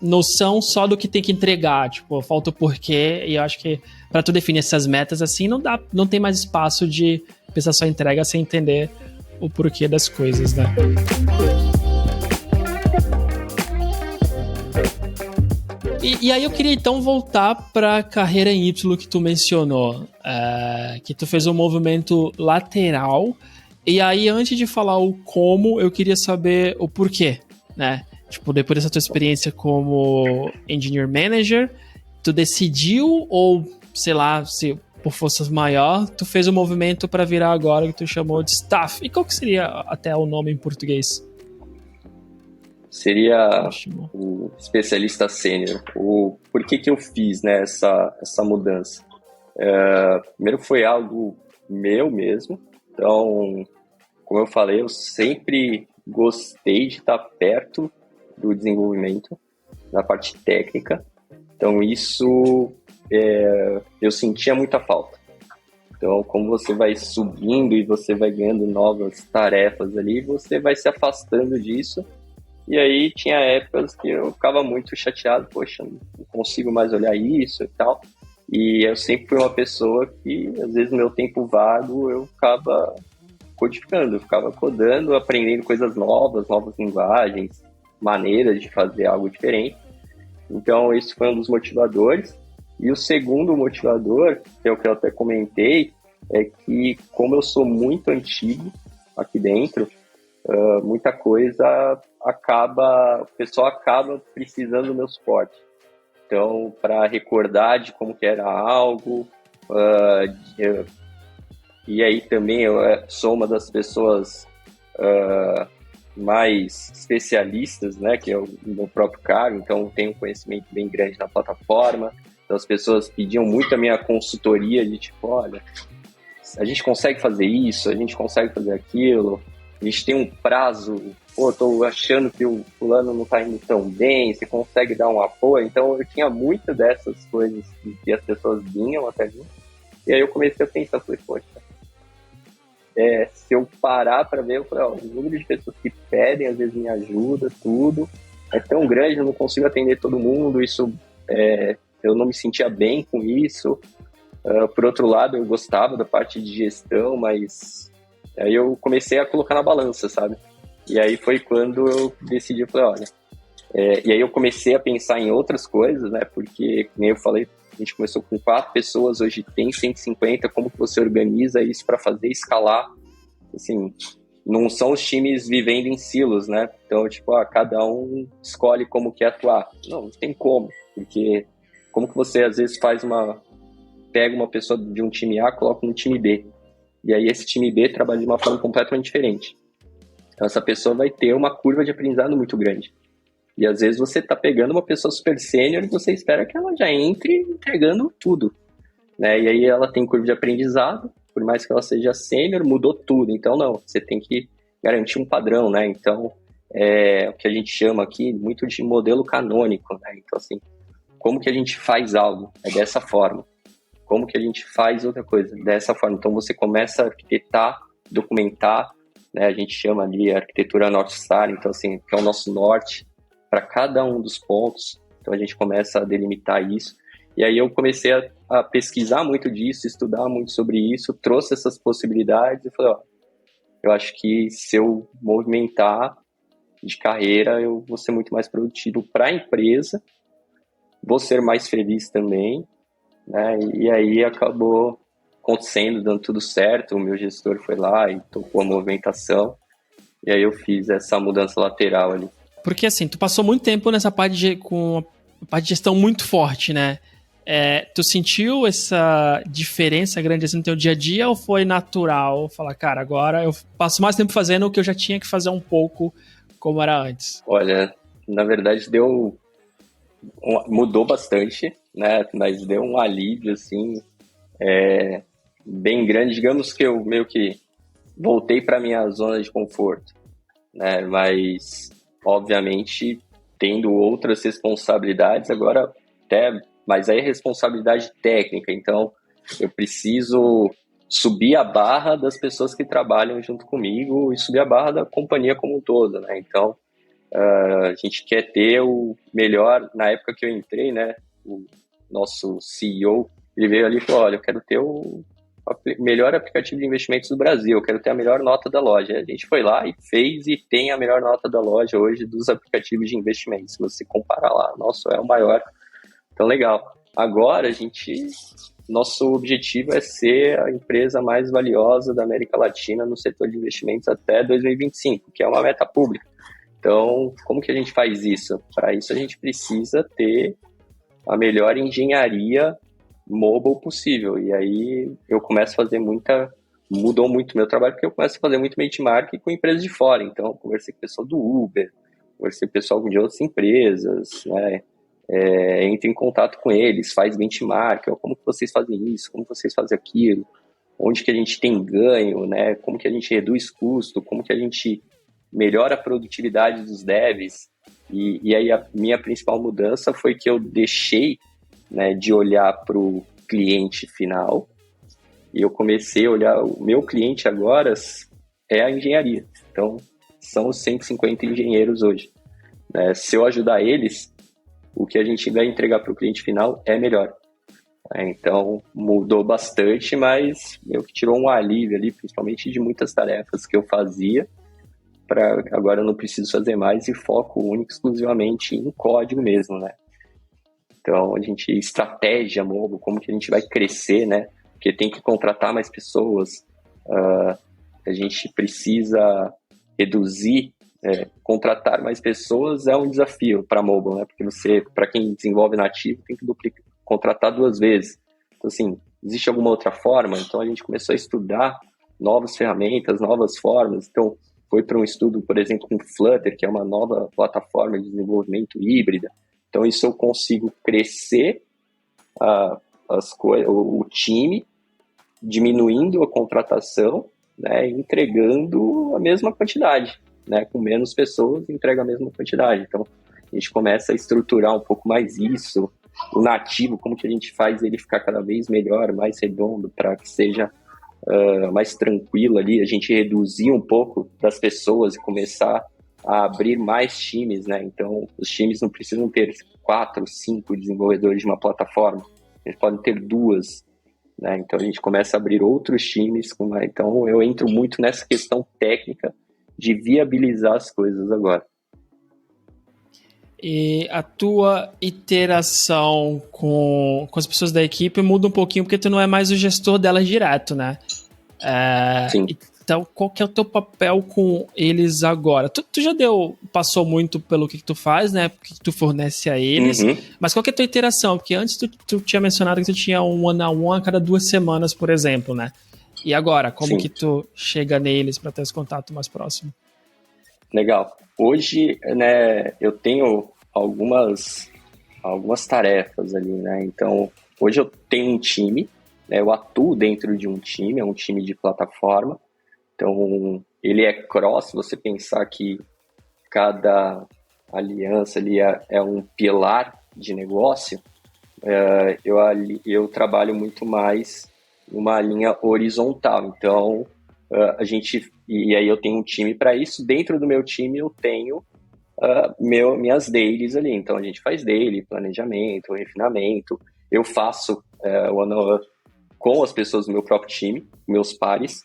noção só do que tem que entregar, tipo, falta o porquê, e eu acho que para tu definir essas metas assim, não tem mais espaço de pensar só em entrega sem entender o porquê das coisas, né? E aí eu queria então voltar para a carreira em Y que tu mencionou, que tu fez um movimento lateral, e aí antes de falar o como, eu queria saber o porquê, né? Tipo, depois dessa tua experiência como Engineer Manager, tu decidiu ou, sei lá, se por forças maior, tu fez um movimento para virar agora que tu chamou de Staff. E qual que seria até o nome em português? Seria o especialista sênior. Por que eu fiz, né, essa mudança? Primeiro foi algo meu mesmo. Então, como eu falei, eu sempre gostei de estar perto do desenvolvimento, na parte técnica. Então, isso eu sentia muita falta. Então, como você vai subindo e você vai ganhando novas tarefas ali, você vai se afastando disso. E aí, tinha épocas que eu ficava muito chateado, poxa, não consigo mais olhar isso e tal. E eu sempre fui uma pessoa que, às vezes, no meu tempo vago, eu ficava codificando, eu ficava codando, aprendendo coisas novas linguagens, maneiras de fazer algo diferente. Então, esse foi um dos motivadores. E o segundo motivador, que é o que eu até comentei, é que como eu sou muito antigo aqui dentro, muita coisa o pessoal acaba precisando do meu suporte. Então, para recordar de como que era algo, e aí também eu sou uma das pessoas mais especialistas, né, que é o meu próprio cargo, então tenho um conhecimento bem grande na plataforma. Então as pessoas pediam muito a minha consultoria de tipo, olha, a gente consegue fazer isso, a gente consegue fazer aquilo, a gente tem um prazo, pô, tô achando que o fulano não tá indo tão bem, você consegue dar um apoio? Então eu tinha muitas dessas coisas que as pessoas vinham até mim, e aí eu comecei a pensar, falei, poxa, se eu parar para ver, eu falei, o número de pessoas que pedem, às vezes me ajuda, tudo, é tão grande, eu não consigo atender todo mundo, isso, eu não me sentia bem com isso. Por outro lado, eu gostava da parte de gestão, mas aí eu comecei a colocar na balança, sabe? E aí foi quando eu decidi, eu falei, olha, e aí eu comecei a pensar em outras coisas, né? Porque, como eu falei, a gente começou com 4 pessoas, hoje tem 150, como que você organiza isso para fazer escalar? Assim, não são os times vivendo em silos, né? Então, tipo, cada um escolhe como quer atuar. Não tem como, porque como que você, às vezes, pega uma pessoa de um time A, coloca no time B, e aí esse time B trabalha de uma forma completamente diferente. Então, essa pessoa vai ter uma curva de aprendizado muito grande. E às vezes você está pegando uma pessoa super sênior e você espera que ela já entre entregando tudo, né? E aí ela tem curva de aprendizado, por mais que ela seja sênior, mudou tudo. Então não, você tem que garantir um padrão, né? Então o que a gente chama aqui muito de modelo canônico, né? Então assim, como que a gente faz algo? É dessa forma. Como que a gente faz outra coisa? Dessa forma. Então você começa a arquitetar, documentar, né? A gente chama ali a arquitetura North Star, então assim, que é o nosso norte para cada um dos pontos. Então a gente começa a delimitar isso. E aí eu comecei a pesquisar muito disso, estudar muito sobre isso, trouxe essas possibilidades e falei, eu acho que se eu movimentar de carreira, eu vou ser muito mais produtivo para a empresa, vou ser mais feliz também, né? E aí acabou acontecendo, dando tudo certo, o meu gestor foi lá e tocou a movimentação, e aí eu fiz essa mudança lateral ali. Porque assim, tu passou muito tempo nessa parte com parte de gestão muito forte, né? Tu sentiu essa diferença grande assim no teu dia a dia ou foi natural falar, cara, agora eu passo mais tempo fazendo o que eu já tinha que fazer um pouco como era antes? Olha, na verdade mudou bastante, né? Mas deu um alívio, assim, bem grande. Digamos que eu meio que voltei para minha zona de conforto, né? Mas, obviamente, tendo outras responsabilidades, agora mas aí é responsabilidade técnica, então eu preciso subir a barra das pessoas que trabalham junto comigo e subir a barra da companhia como um todo, né? Então, a gente quer ter o melhor. Na época que eu entrei, né, o nosso CEO, ele veio ali e falou, olha, eu quero ter o melhor aplicativo de investimentos do Brasil, eu quero ter a melhor nota da loja. A gente foi lá e fez e tem a melhor nota da loja hoje dos aplicativos de investimentos. Se você comparar lá, nosso é o maior. Então, legal. Agora, nosso objetivo é ser a empresa mais valiosa da América Latina no setor de investimentos até 2025, que é uma meta pública. Então, como que a gente faz isso? Para isso, a gente precisa ter a melhor engenharia mobile possível. E aí, eu começo a fazer mudou muito meu trabalho, porque eu começo a fazer muito benchmark com empresas de fora. Então, conversei com o pessoal do Uber, conversei com o pessoal de outras empresas, né? Entre em contato com eles, faz benchmark, como que vocês fazem isso, como vocês fazem aquilo, onde que a gente tem ganho, né? Como que a gente reduz custo, como que a gente melhora a produtividade dos devs. E aí a minha principal mudança foi que eu deixei, né, de olhar para o cliente final e eu comecei a olhar, o meu cliente agora é a engenharia. Então, são os 150 engenheiros hoje, né? Se eu ajudar eles, o que a gente vai entregar para o cliente final é melhor. Então, mudou bastante, mas meio que tirou um alívio ali, principalmente de muitas tarefas que eu fazia, para agora eu não preciso fazer mais e foco único exclusivamente em código mesmo, né? Então, estratégia mobile, como que a gente vai crescer, né? Porque tem que contratar mais pessoas, a gente precisa reduzir, contratar mais pessoas é um desafio para mobile, né? Porque para quem desenvolve nativo, tem que contratar 2 vezes. Então, assim, existe alguma outra forma? Então, a gente começou a estudar novas ferramentas, novas formas. Então, foi para um estudo, por exemplo, com Flutter, que é uma nova plataforma de desenvolvimento híbrida. Então, isso eu consigo crescer o time, diminuindo a contratação, né, entregando a mesma quantidade, né, com menos pessoas, entrega a mesma quantidade. Então, a gente começa a estruturar um pouco mais isso, o nativo, como que a gente faz ele ficar cada vez melhor, mais redondo, para que seja mais tranquilo ali, a gente reduzir um pouco das pessoas e começar a abrir mais times, né? Então, os times não precisam ter 4, 5 desenvolvedores de uma plataforma, eles podem ter 2, né? Então, a gente começa a abrir outros times. Então, eu entro muito nessa questão técnica de viabilizar as coisas agora. E a tua interação com as pessoas da equipe muda um pouquinho, porque tu não é mais o gestor delas direto, né? Sim. Então, qual que é o teu papel com eles agora? Tu já passou muito pelo que tu faz, né? O que tu fornece a eles, mas qual que é a tua interação? Porque antes tu tinha mencionado que tu tinha um one-on-one a cada 2 semanas, por exemplo, né? E agora, como que tu chega neles para ter esse contato mais próximo? Legal. Hoje, né, eu tenho algumas tarefas ali, né? Então, hoje eu tenho um time, né, eu atuo dentro de um time, é um time de plataforma. Então, ele é cross, você pensar que cada aliança ali é um pilar de negócio, eu trabalho muito mais numa linha horizontal. Então, e aí eu tenho um time para isso. Dentro do meu time eu tenho minhas dailies ali. Então a gente faz daily, planejamento, refinamento. Eu faço one-on-one com as pessoas do meu próprio time, meus pares,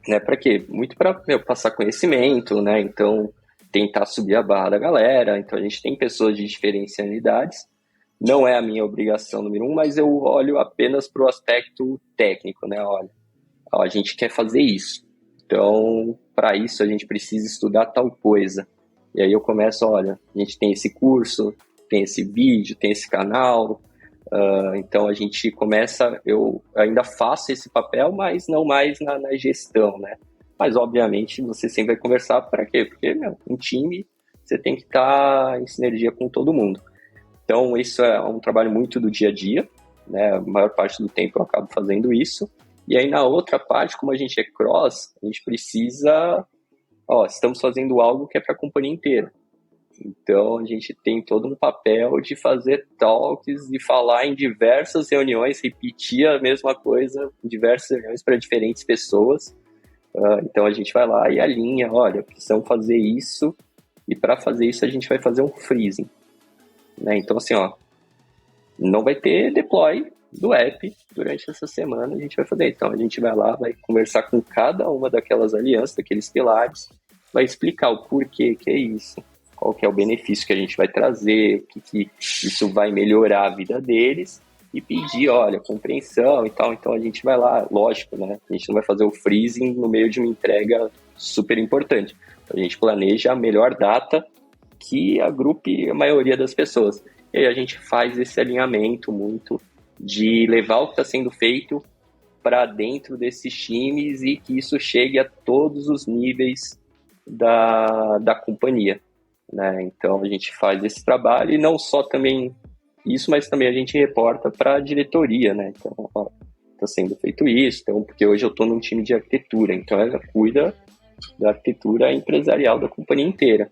né? Para quê? Muito para passar conhecimento, né? Então tentar subir a barra da galera. Então a gente tem pessoas de diferencialidades. Não é a minha obrigação número 1, mas eu olho apenas para o aspecto técnico, né? Olha, a gente quer fazer isso. Então, para isso, a gente precisa estudar tal coisa. E aí eu começo, olha, a gente tem esse curso, tem esse vídeo, tem esse canal. Então a gente começa, eu ainda faço esse papel, mas não mais na gestão, né? Mas obviamente você sempre vai conversar. Para quê? Porque um time você tem que estar em sinergia com todo mundo. Então isso é um trabalho muito do dia a dia, né? A maior parte do tempo eu acabo fazendo isso. E aí na outra parte, como a gente é cross, a gente precisa, estamos fazendo algo que é para a companhia inteira. Então, a gente tem todo um papel de fazer talks, de falar em diversas reuniões, repetir a mesma coisa em diversas reuniões para diferentes pessoas. Então, a gente vai lá e alinha, olha, precisamos fazer isso, e para fazer isso a gente vai fazer um freezing. Né? Então, assim, não vai ter deploy do app durante essa semana, a gente vai fazer. Então, a gente vai lá, vai conversar com cada uma daquelas alianças, daqueles pilares, vai explicar o porquê que é isso, qual que é o benefício que a gente vai trazer, o que isso vai melhorar a vida deles, e pedir, olha, compreensão e tal. Então a gente vai lá, lógico, né? A gente não vai fazer o freezing no meio de uma entrega super importante. A gente planeja a melhor data que agrupe a maioria das pessoas. E aí a gente faz esse alinhamento muito de levar o que está sendo feito para dentro desses times e que isso chegue a todos os níveis da companhia. Né? Então a gente faz esse trabalho e não só também isso, mas também a gente reporta para a diretoria, né? Então está sendo feito isso, então, porque hoje eu estou num time de arquitetura, então ela cuida da arquitetura empresarial da companhia inteira.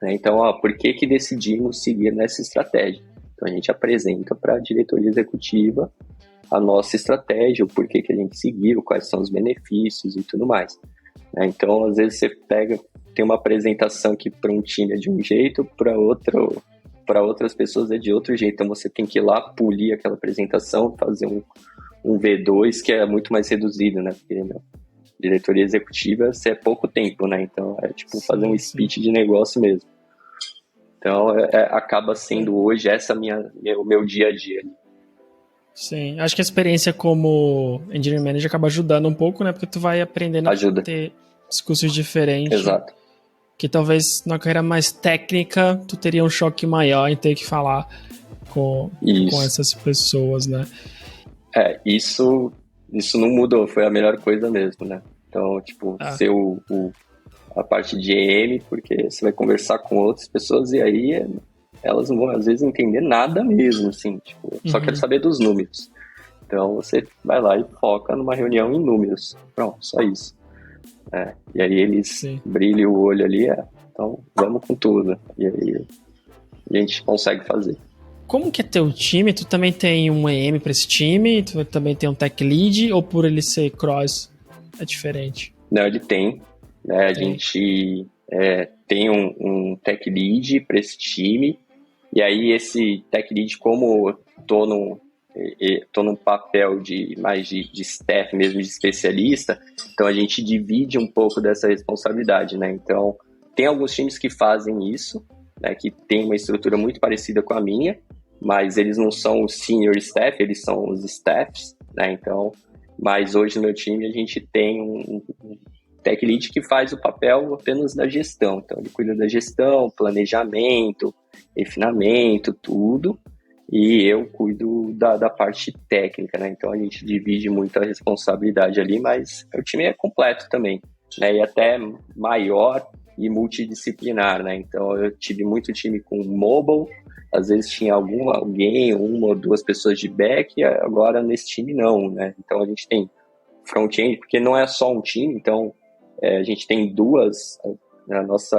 Né? Então, por que decidimos seguir nessa estratégia? Então a gente apresenta para a diretoria executiva a nossa estratégia, o porquê que a gente seguiu, quais são os benefícios e tudo mais. Né? Então às vezes você tem uma apresentação que para um time é de um jeito, para outras pessoas é de outro jeito. Então você tem que ir lá, polir aquela apresentação, fazer um V2 que é muito mais reduzido, né? Porque diretoria executiva você é pouco tempo, né? Então é tipo fazer um speech de negócio mesmo. Então acaba sendo hoje o meu dia a dia. Sim, acho que a experiência como Engineering Manager acaba ajudando um pouco, né? Porque tu vai aprendendo a ter discursos diferentes. Exato. Que talvez na carreira mais técnica tu teria um choque maior em ter que falar com essas pessoas, né? Isso não mudou, foi a melhor coisa mesmo, né? Então, tipo, ser a parte de EM, porque você vai conversar com outras pessoas e aí elas não vão, às vezes, entender nada mesmo, assim, tipo, só quero saber dos números. Então, você vai lá e foca numa reunião em números. Pronto, só isso. E aí eles brilham o olho ali, então vamos com tudo. E aí a gente consegue fazer. Como que é teu time? Tu também tem um EM para esse time? Tu também tem um Tech Lead? Ou por ele ser cross é diferente? Não, ele tem. Né? A gente tem um Tech Lead para esse time. E aí esse Tech Lead, como tô num papel mais de staff mesmo, de especialista, então a gente divide um pouco dessa responsabilidade, né? Então, tem alguns times que fazem isso, né, que tem uma estrutura muito parecida com a minha, mas eles não são os senior staff, eles são os staffs, né? Então, mas hoje no meu time a gente tem um Tech Lead que faz o papel apenas da gestão. Então, ele cuida da gestão, planejamento, refinamento, tudo. E eu cuido da parte técnica, né? Então a gente divide muito a responsabilidade ali, mas o time é completo também, né? E até maior e multidisciplinar, né? Então eu tive muito time com mobile, às vezes tinha alguém, uma ou duas pessoas de back, agora nesse time não, né? Então a gente tem front-end, porque não é só um time, então a gente tem duas, nosso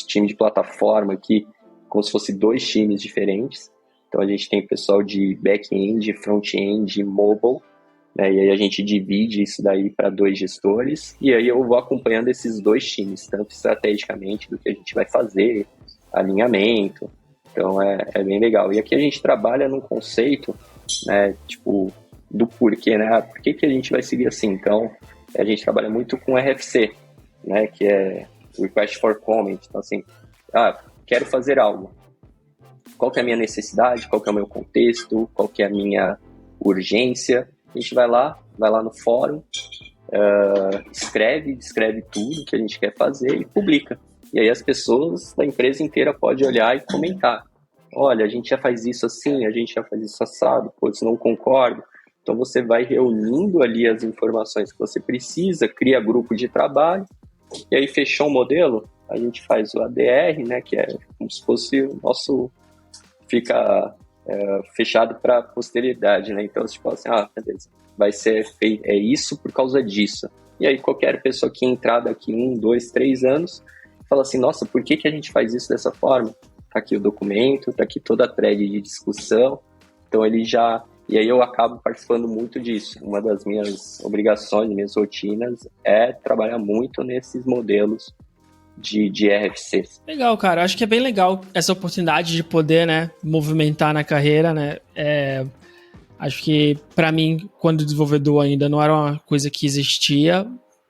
time de plataforma aqui, como se fosse dois times diferentes. Então a gente tem pessoal de back-end, front-end, mobile, né? E aí a gente divide isso daí para 2 gestores, e aí eu vou acompanhando esses 2 times, tanto estrategicamente do que a gente vai fazer, alinhamento. Então é bem legal. E aqui a gente trabalha num conceito, né, tipo, do porquê, né? Por que a gente vai seguir assim? Então a gente trabalha muito com RFC, né, que é Request for Comment. Então assim, quero fazer algo. Qual que é a minha necessidade? Qual que é o meu contexto? Qual que é a minha urgência? A gente vai lá no fórum, descreve tudo que a gente quer fazer e publica. E aí as pessoas da empresa inteira podem olhar e comentar. Olha, a gente já faz isso assim, a gente já faz isso assado, putz, não concordo. Então você vai reunindo ali as informações que você precisa, cria grupo de trabalho, e aí fechou o modelo, a gente faz o ADR, né, que é como se fosse o nosso... fica fechado para a posteridade, né? Então, tipo assim, beleza, vai ser feito, é isso por causa disso. E aí qualquer pessoa que entrar daqui 1, 2, 3 anos, fala assim, nossa, por que a gente faz isso dessa forma? Tá aqui o documento, tá aqui toda a thread de discussão, então ele já... E aí eu acabo participando muito disso. Uma das minhas obrigações, minhas rotinas, é trabalhar muito nesses modelos de RFCs. Legal, cara. Acho que é bem legal essa oportunidade de poder, né, movimentar na carreira, né? Acho que, para mim, quando desenvolvedor ainda não era uma coisa que existia,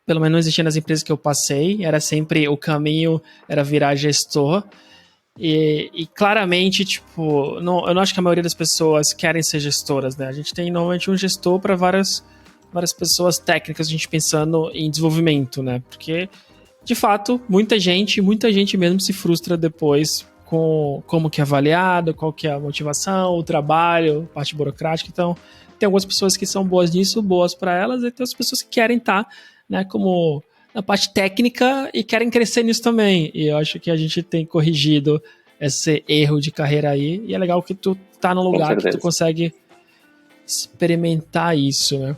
pelo menos não existia nas empresas que eu passei, era sempre o caminho, era virar gestor. E claramente, tipo, eu não acho que a maioria das pessoas querem ser gestoras, né? A gente tem normalmente um gestor para várias pessoas técnicas, a gente pensando em desenvolvimento, né? Porque, de fato, muita gente mesmo se frustra depois com como que é avaliado, qual que é a motivação, o trabalho, parte burocrática. Então, tem algumas pessoas que são boas nisso, boas para elas, e tem outras pessoas que querem estar, né, como na parte técnica e querem crescer nisso também. E eu acho que a gente tem corrigido esse erro de carreira aí, e é legal que tu tá num lugar que tu consegue experimentar isso, né?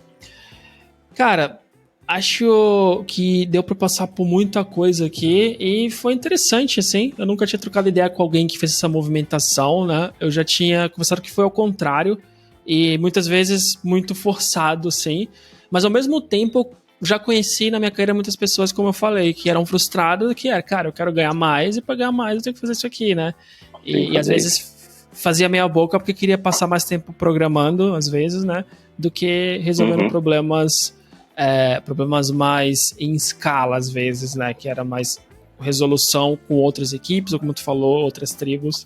Cara, acho que deu pra passar por muita coisa aqui e foi interessante, assim. Eu nunca tinha trocado ideia com alguém que fez essa movimentação, né? Eu já tinha conversado que foi ao contrário e muitas vezes muito forçado, sim. Mas ao mesmo tempo, eu já conheci na minha carreira muitas pessoas, como eu falei, que eram frustradas, que era, cara, eu quero ganhar mais e pra ganhar mais eu tenho que fazer isso aqui, né? E às vezes fazia meia boca porque queria passar mais tempo programando, às vezes, né? Do que resolvendo problemas mais em escala, às vezes, né? Que era mais resolução com outras equipes, ou como tu falou, outras tribos,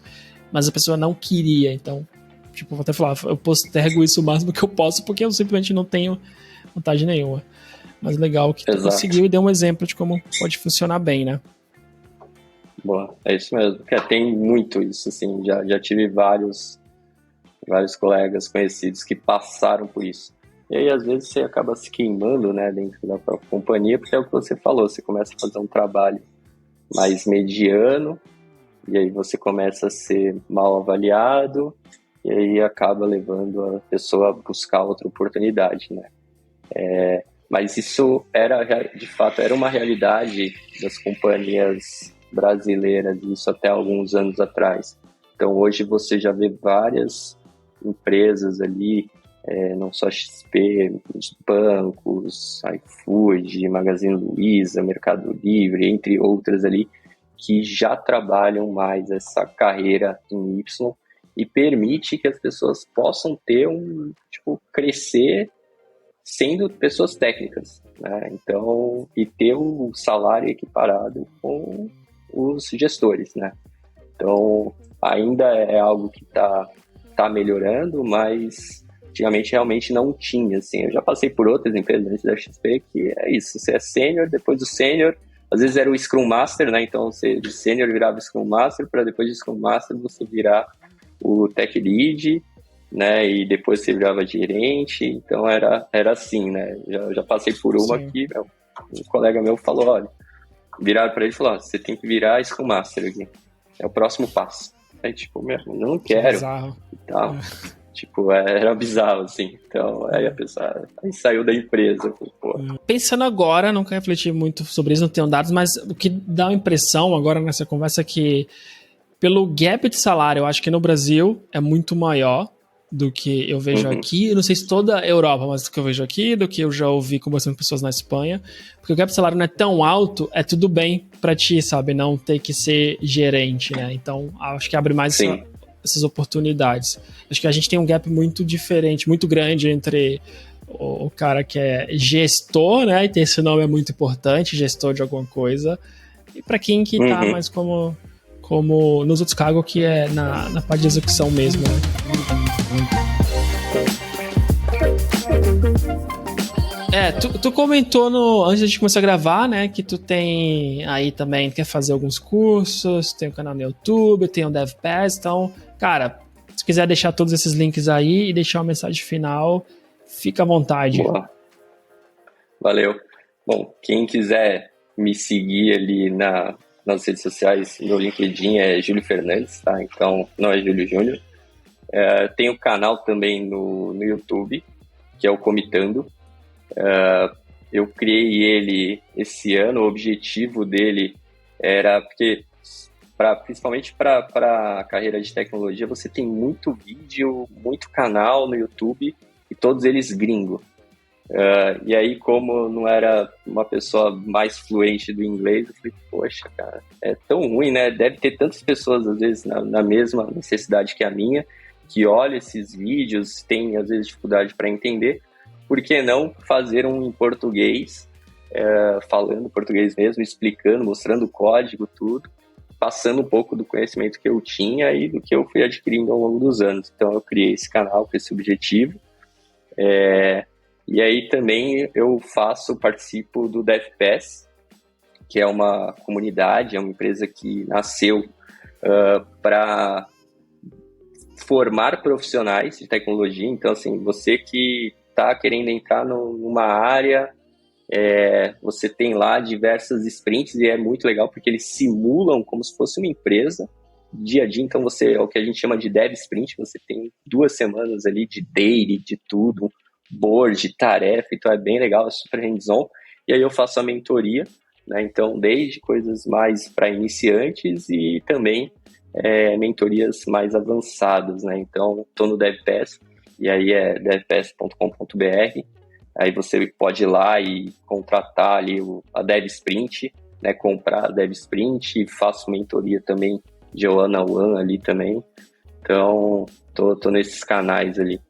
mas a pessoa não queria. Então, tipo, vou até falar, eu postergo isso o máximo que eu posso, porque eu simplesmente não tenho vontade nenhuma. Mas legal que tu conseguiu e deu um exemplo de como pode funcionar bem, né? Boa, é isso mesmo. Porque tem muito isso, assim, já tive vários colegas conhecidos que passaram por isso. E aí, às vezes, você acaba se queimando, né, dentro da própria companhia, porque é o que você falou, você começa a fazer um trabalho mais mediano, e aí você começa a ser mal avaliado, e aí acaba levando a pessoa a buscar outra oportunidade, né? Mas isso de fato, era uma realidade das companhias brasileiras, isso até alguns anos atrás. Então, hoje você já vê várias empresas ali, não só XP, os bancos, iFood, Magazine Luiza, Mercado Livre, entre outras ali, que já trabalham mais essa carreira em Y e permite que as pessoas possam ter crescer sendo pessoas técnicas, né? Então, e ter o salário equiparado com os gestores, né? Então, ainda é algo que tá melhorando, mas antigamente realmente não tinha, assim. Eu já passei por outras empresas antes da XP que é isso, você é sênior, depois do sênior, às vezes era o Scrum Master, né? Então, você de sênior virava Scrum Master, para depois de Scrum Master você virar o Tech Lead, né, e depois você virava gerente, então era assim, né, já passei por uma que um colega meu falou, olha, viraram para ele e falou, você tem que virar Scrum Master aqui, é o próximo passo. Aí, tipo, não quero, e tal. Tipo, era bizarro, assim, então aí a pessoa aí saiu da empresa. Pô. Pensando agora, não quero refletir muito sobre isso, não tenho dados, mas o que dá uma impressão agora nessa conversa é que pelo gap de salário, eu acho que no Brasil é muito maior do que eu vejo aqui, eu não sei se toda a Europa, mas do que eu vejo aqui, do que eu já ouvi conversando com pessoas na Espanha, porque o gap de salário não é tão alto, é tudo bem pra ti, sabe, não ter que ser gerente, né, então acho que abre mais essas oportunidades. Acho que a gente tem um gap muito diferente, muito grande entre o cara que é gestor, né, e ter esse nome é muito importante, gestor de alguma coisa, e pra quem que tá mais como nos outros cargos, que é na parte de execução mesmo, né. Tu comentou antes de começar a gravar, né, que tu tem aí também, quer fazer alguns cursos, tem um canal no YouTube, tem um DevPass, então, cara, se quiser deixar todos esses links aí e deixar uma mensagem final, fica à vontade. Boa. Valeu. Bom, quem quiser me seguir ali nas redes sociais, meu LinkedIn é Júlio Fernandes, tá? Então, não é Júlio Júnior. Tem o canal também no YouTube, que é o Comitando. Eu criei ele esse ano, o objetivo dele era porque, principalmente para a carreira de tecnologia, você tem muito vídeo, muito canal no YouTube e todos eles gringo. E aí, como não era uma pessoa mais fluente do inglês, eu falei, poxa, cara, é tão ruim, né? Deve ter tantas pessoas, às vezes, na mesma necessidade que a minha, que olham esses vídeos, tem, às vezes, dificuldade para entender. Por que não fazer um em português, falando português mesmo, explicando, mostrando o código, tudo, passando um pouco do conhecimento que eu tinha e do que eu fui adquirindo ao longo dos anos. Então, eu criei esse canal com esse objetivo. E aí também eu participo do DevPass, que é uma comunidade, é uma empresa que nasceu para formar profissionais de tecnologia. Então, assim, você que está querendo entrar numa área, você tem lá diversas sprints e é muito legal porque eles simulam como se fosse uma empresa dia a dia. Então, é o que a gente chama de Dev Sprint, você tem 2 semanas ali de daily, de tudo, board, tarefa, então é bem legal, é super hands-on. E aí eu faço a mentoria, né? Então, desde coisas mais para iniciantes e também mentorias mais avançadas, né? Então, estou no DevPass, e aí é devpass.com.br. Aí você pode ir lá e contratar ali a Dev Sprint, né? Comprar a Dev Sprint, faço mentoria também de one-on-one ali também. Então, tô nesses canais ali.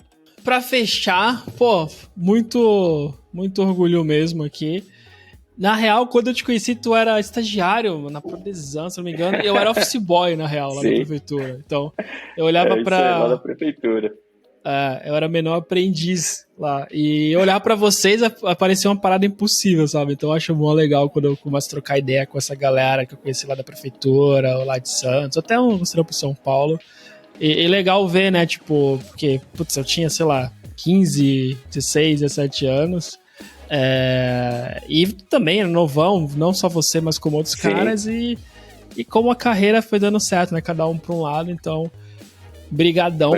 Pra fechar, pô, muito orgulho mesmo aqui. Na real, quando eu te conheci, tu era estagiário na Prodesan, se não me engano, e eu era office boy, na real, lá na prefeitura. Então, eu olhava pra... lá na prefeitura. Eu era menor aprendiz lá. E eu olhava pra vocês, aparecia uma parada impossível, sabe? Então eu acho mó legal quando eu começo a trocar ideia com essa galera que eu conheci lá da prefeitura, ou lá de Santos, até um pro São Paulo. E legal ver, né, tipo, porque, putz, eu tinha, sei lá, 15, 16, 17 anos, e também era novão, não só você, mas como outros caras, e como a carreira foi dando certo, né, cada um pra um lado, então, brigadão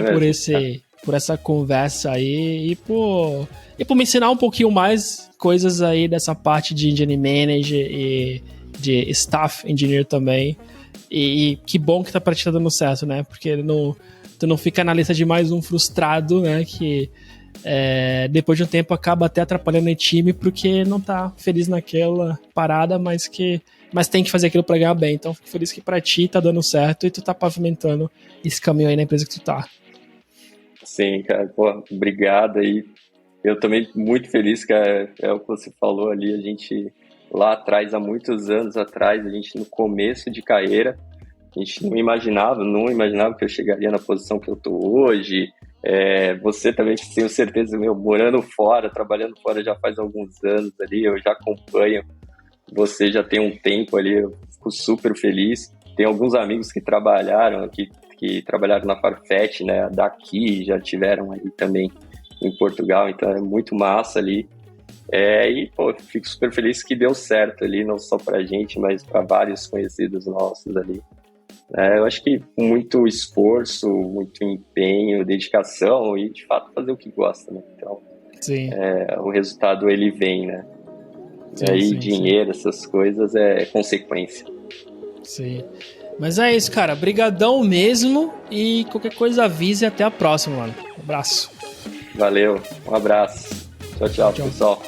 por essa conversa aí, e por me ensinar um pouquinho mais coisas aí dessa parte de Engineering Manager e de Staff Engineer também. E que bom que pra ti tá dando certo, né? Porque tu não fica na lista de mais um frustrado, né? Que depois de um tempo acaba até atrapalhando o time porque não tá feliz naquela parada, mas tem que fazer aquilo pra ganhar bem. Então fico feliz que pra ti tá dando certo e tu tá pavimentando esse caminho aí na empresa que tu tá. Sim, cara. Pô, obrigado aí. Eu também muito feliz, cara. É o que você falou ali, a gente... Lá atrás, há muitos anos atrás, a gente no começo de carreira, a gente não imaginava que eu chegaria na posição que eu estou hoje. Você também, tenho certeza, morando fora, trabalhando fora já faz alguns anos ali, eu já acompanho, você já tem um tempo ali, eu fico super feliz. Tem alguns amigos que trabalharam na Farfetch, né, daqui, já tiveram ali também em Portugal, então é muito massa ali. E, pô, fico super feliz que deu certo ali, não só pra gente, mas para vários conhecidos nossos ali. Eu acho que muito esforço, muito empenho, dedicação e, de fato, fazer o que gosta, né? Então, sim. O resultado, ele vem, né? Sim, e aí, sim, dinheiro, essas coisas, é consequência. Sim. Mas é isso, cara. Brigadão mesmo e qualquer coisa avise e até a próxima, mano. Um abraço. Valeu, um abraço. Tchau, pessoal.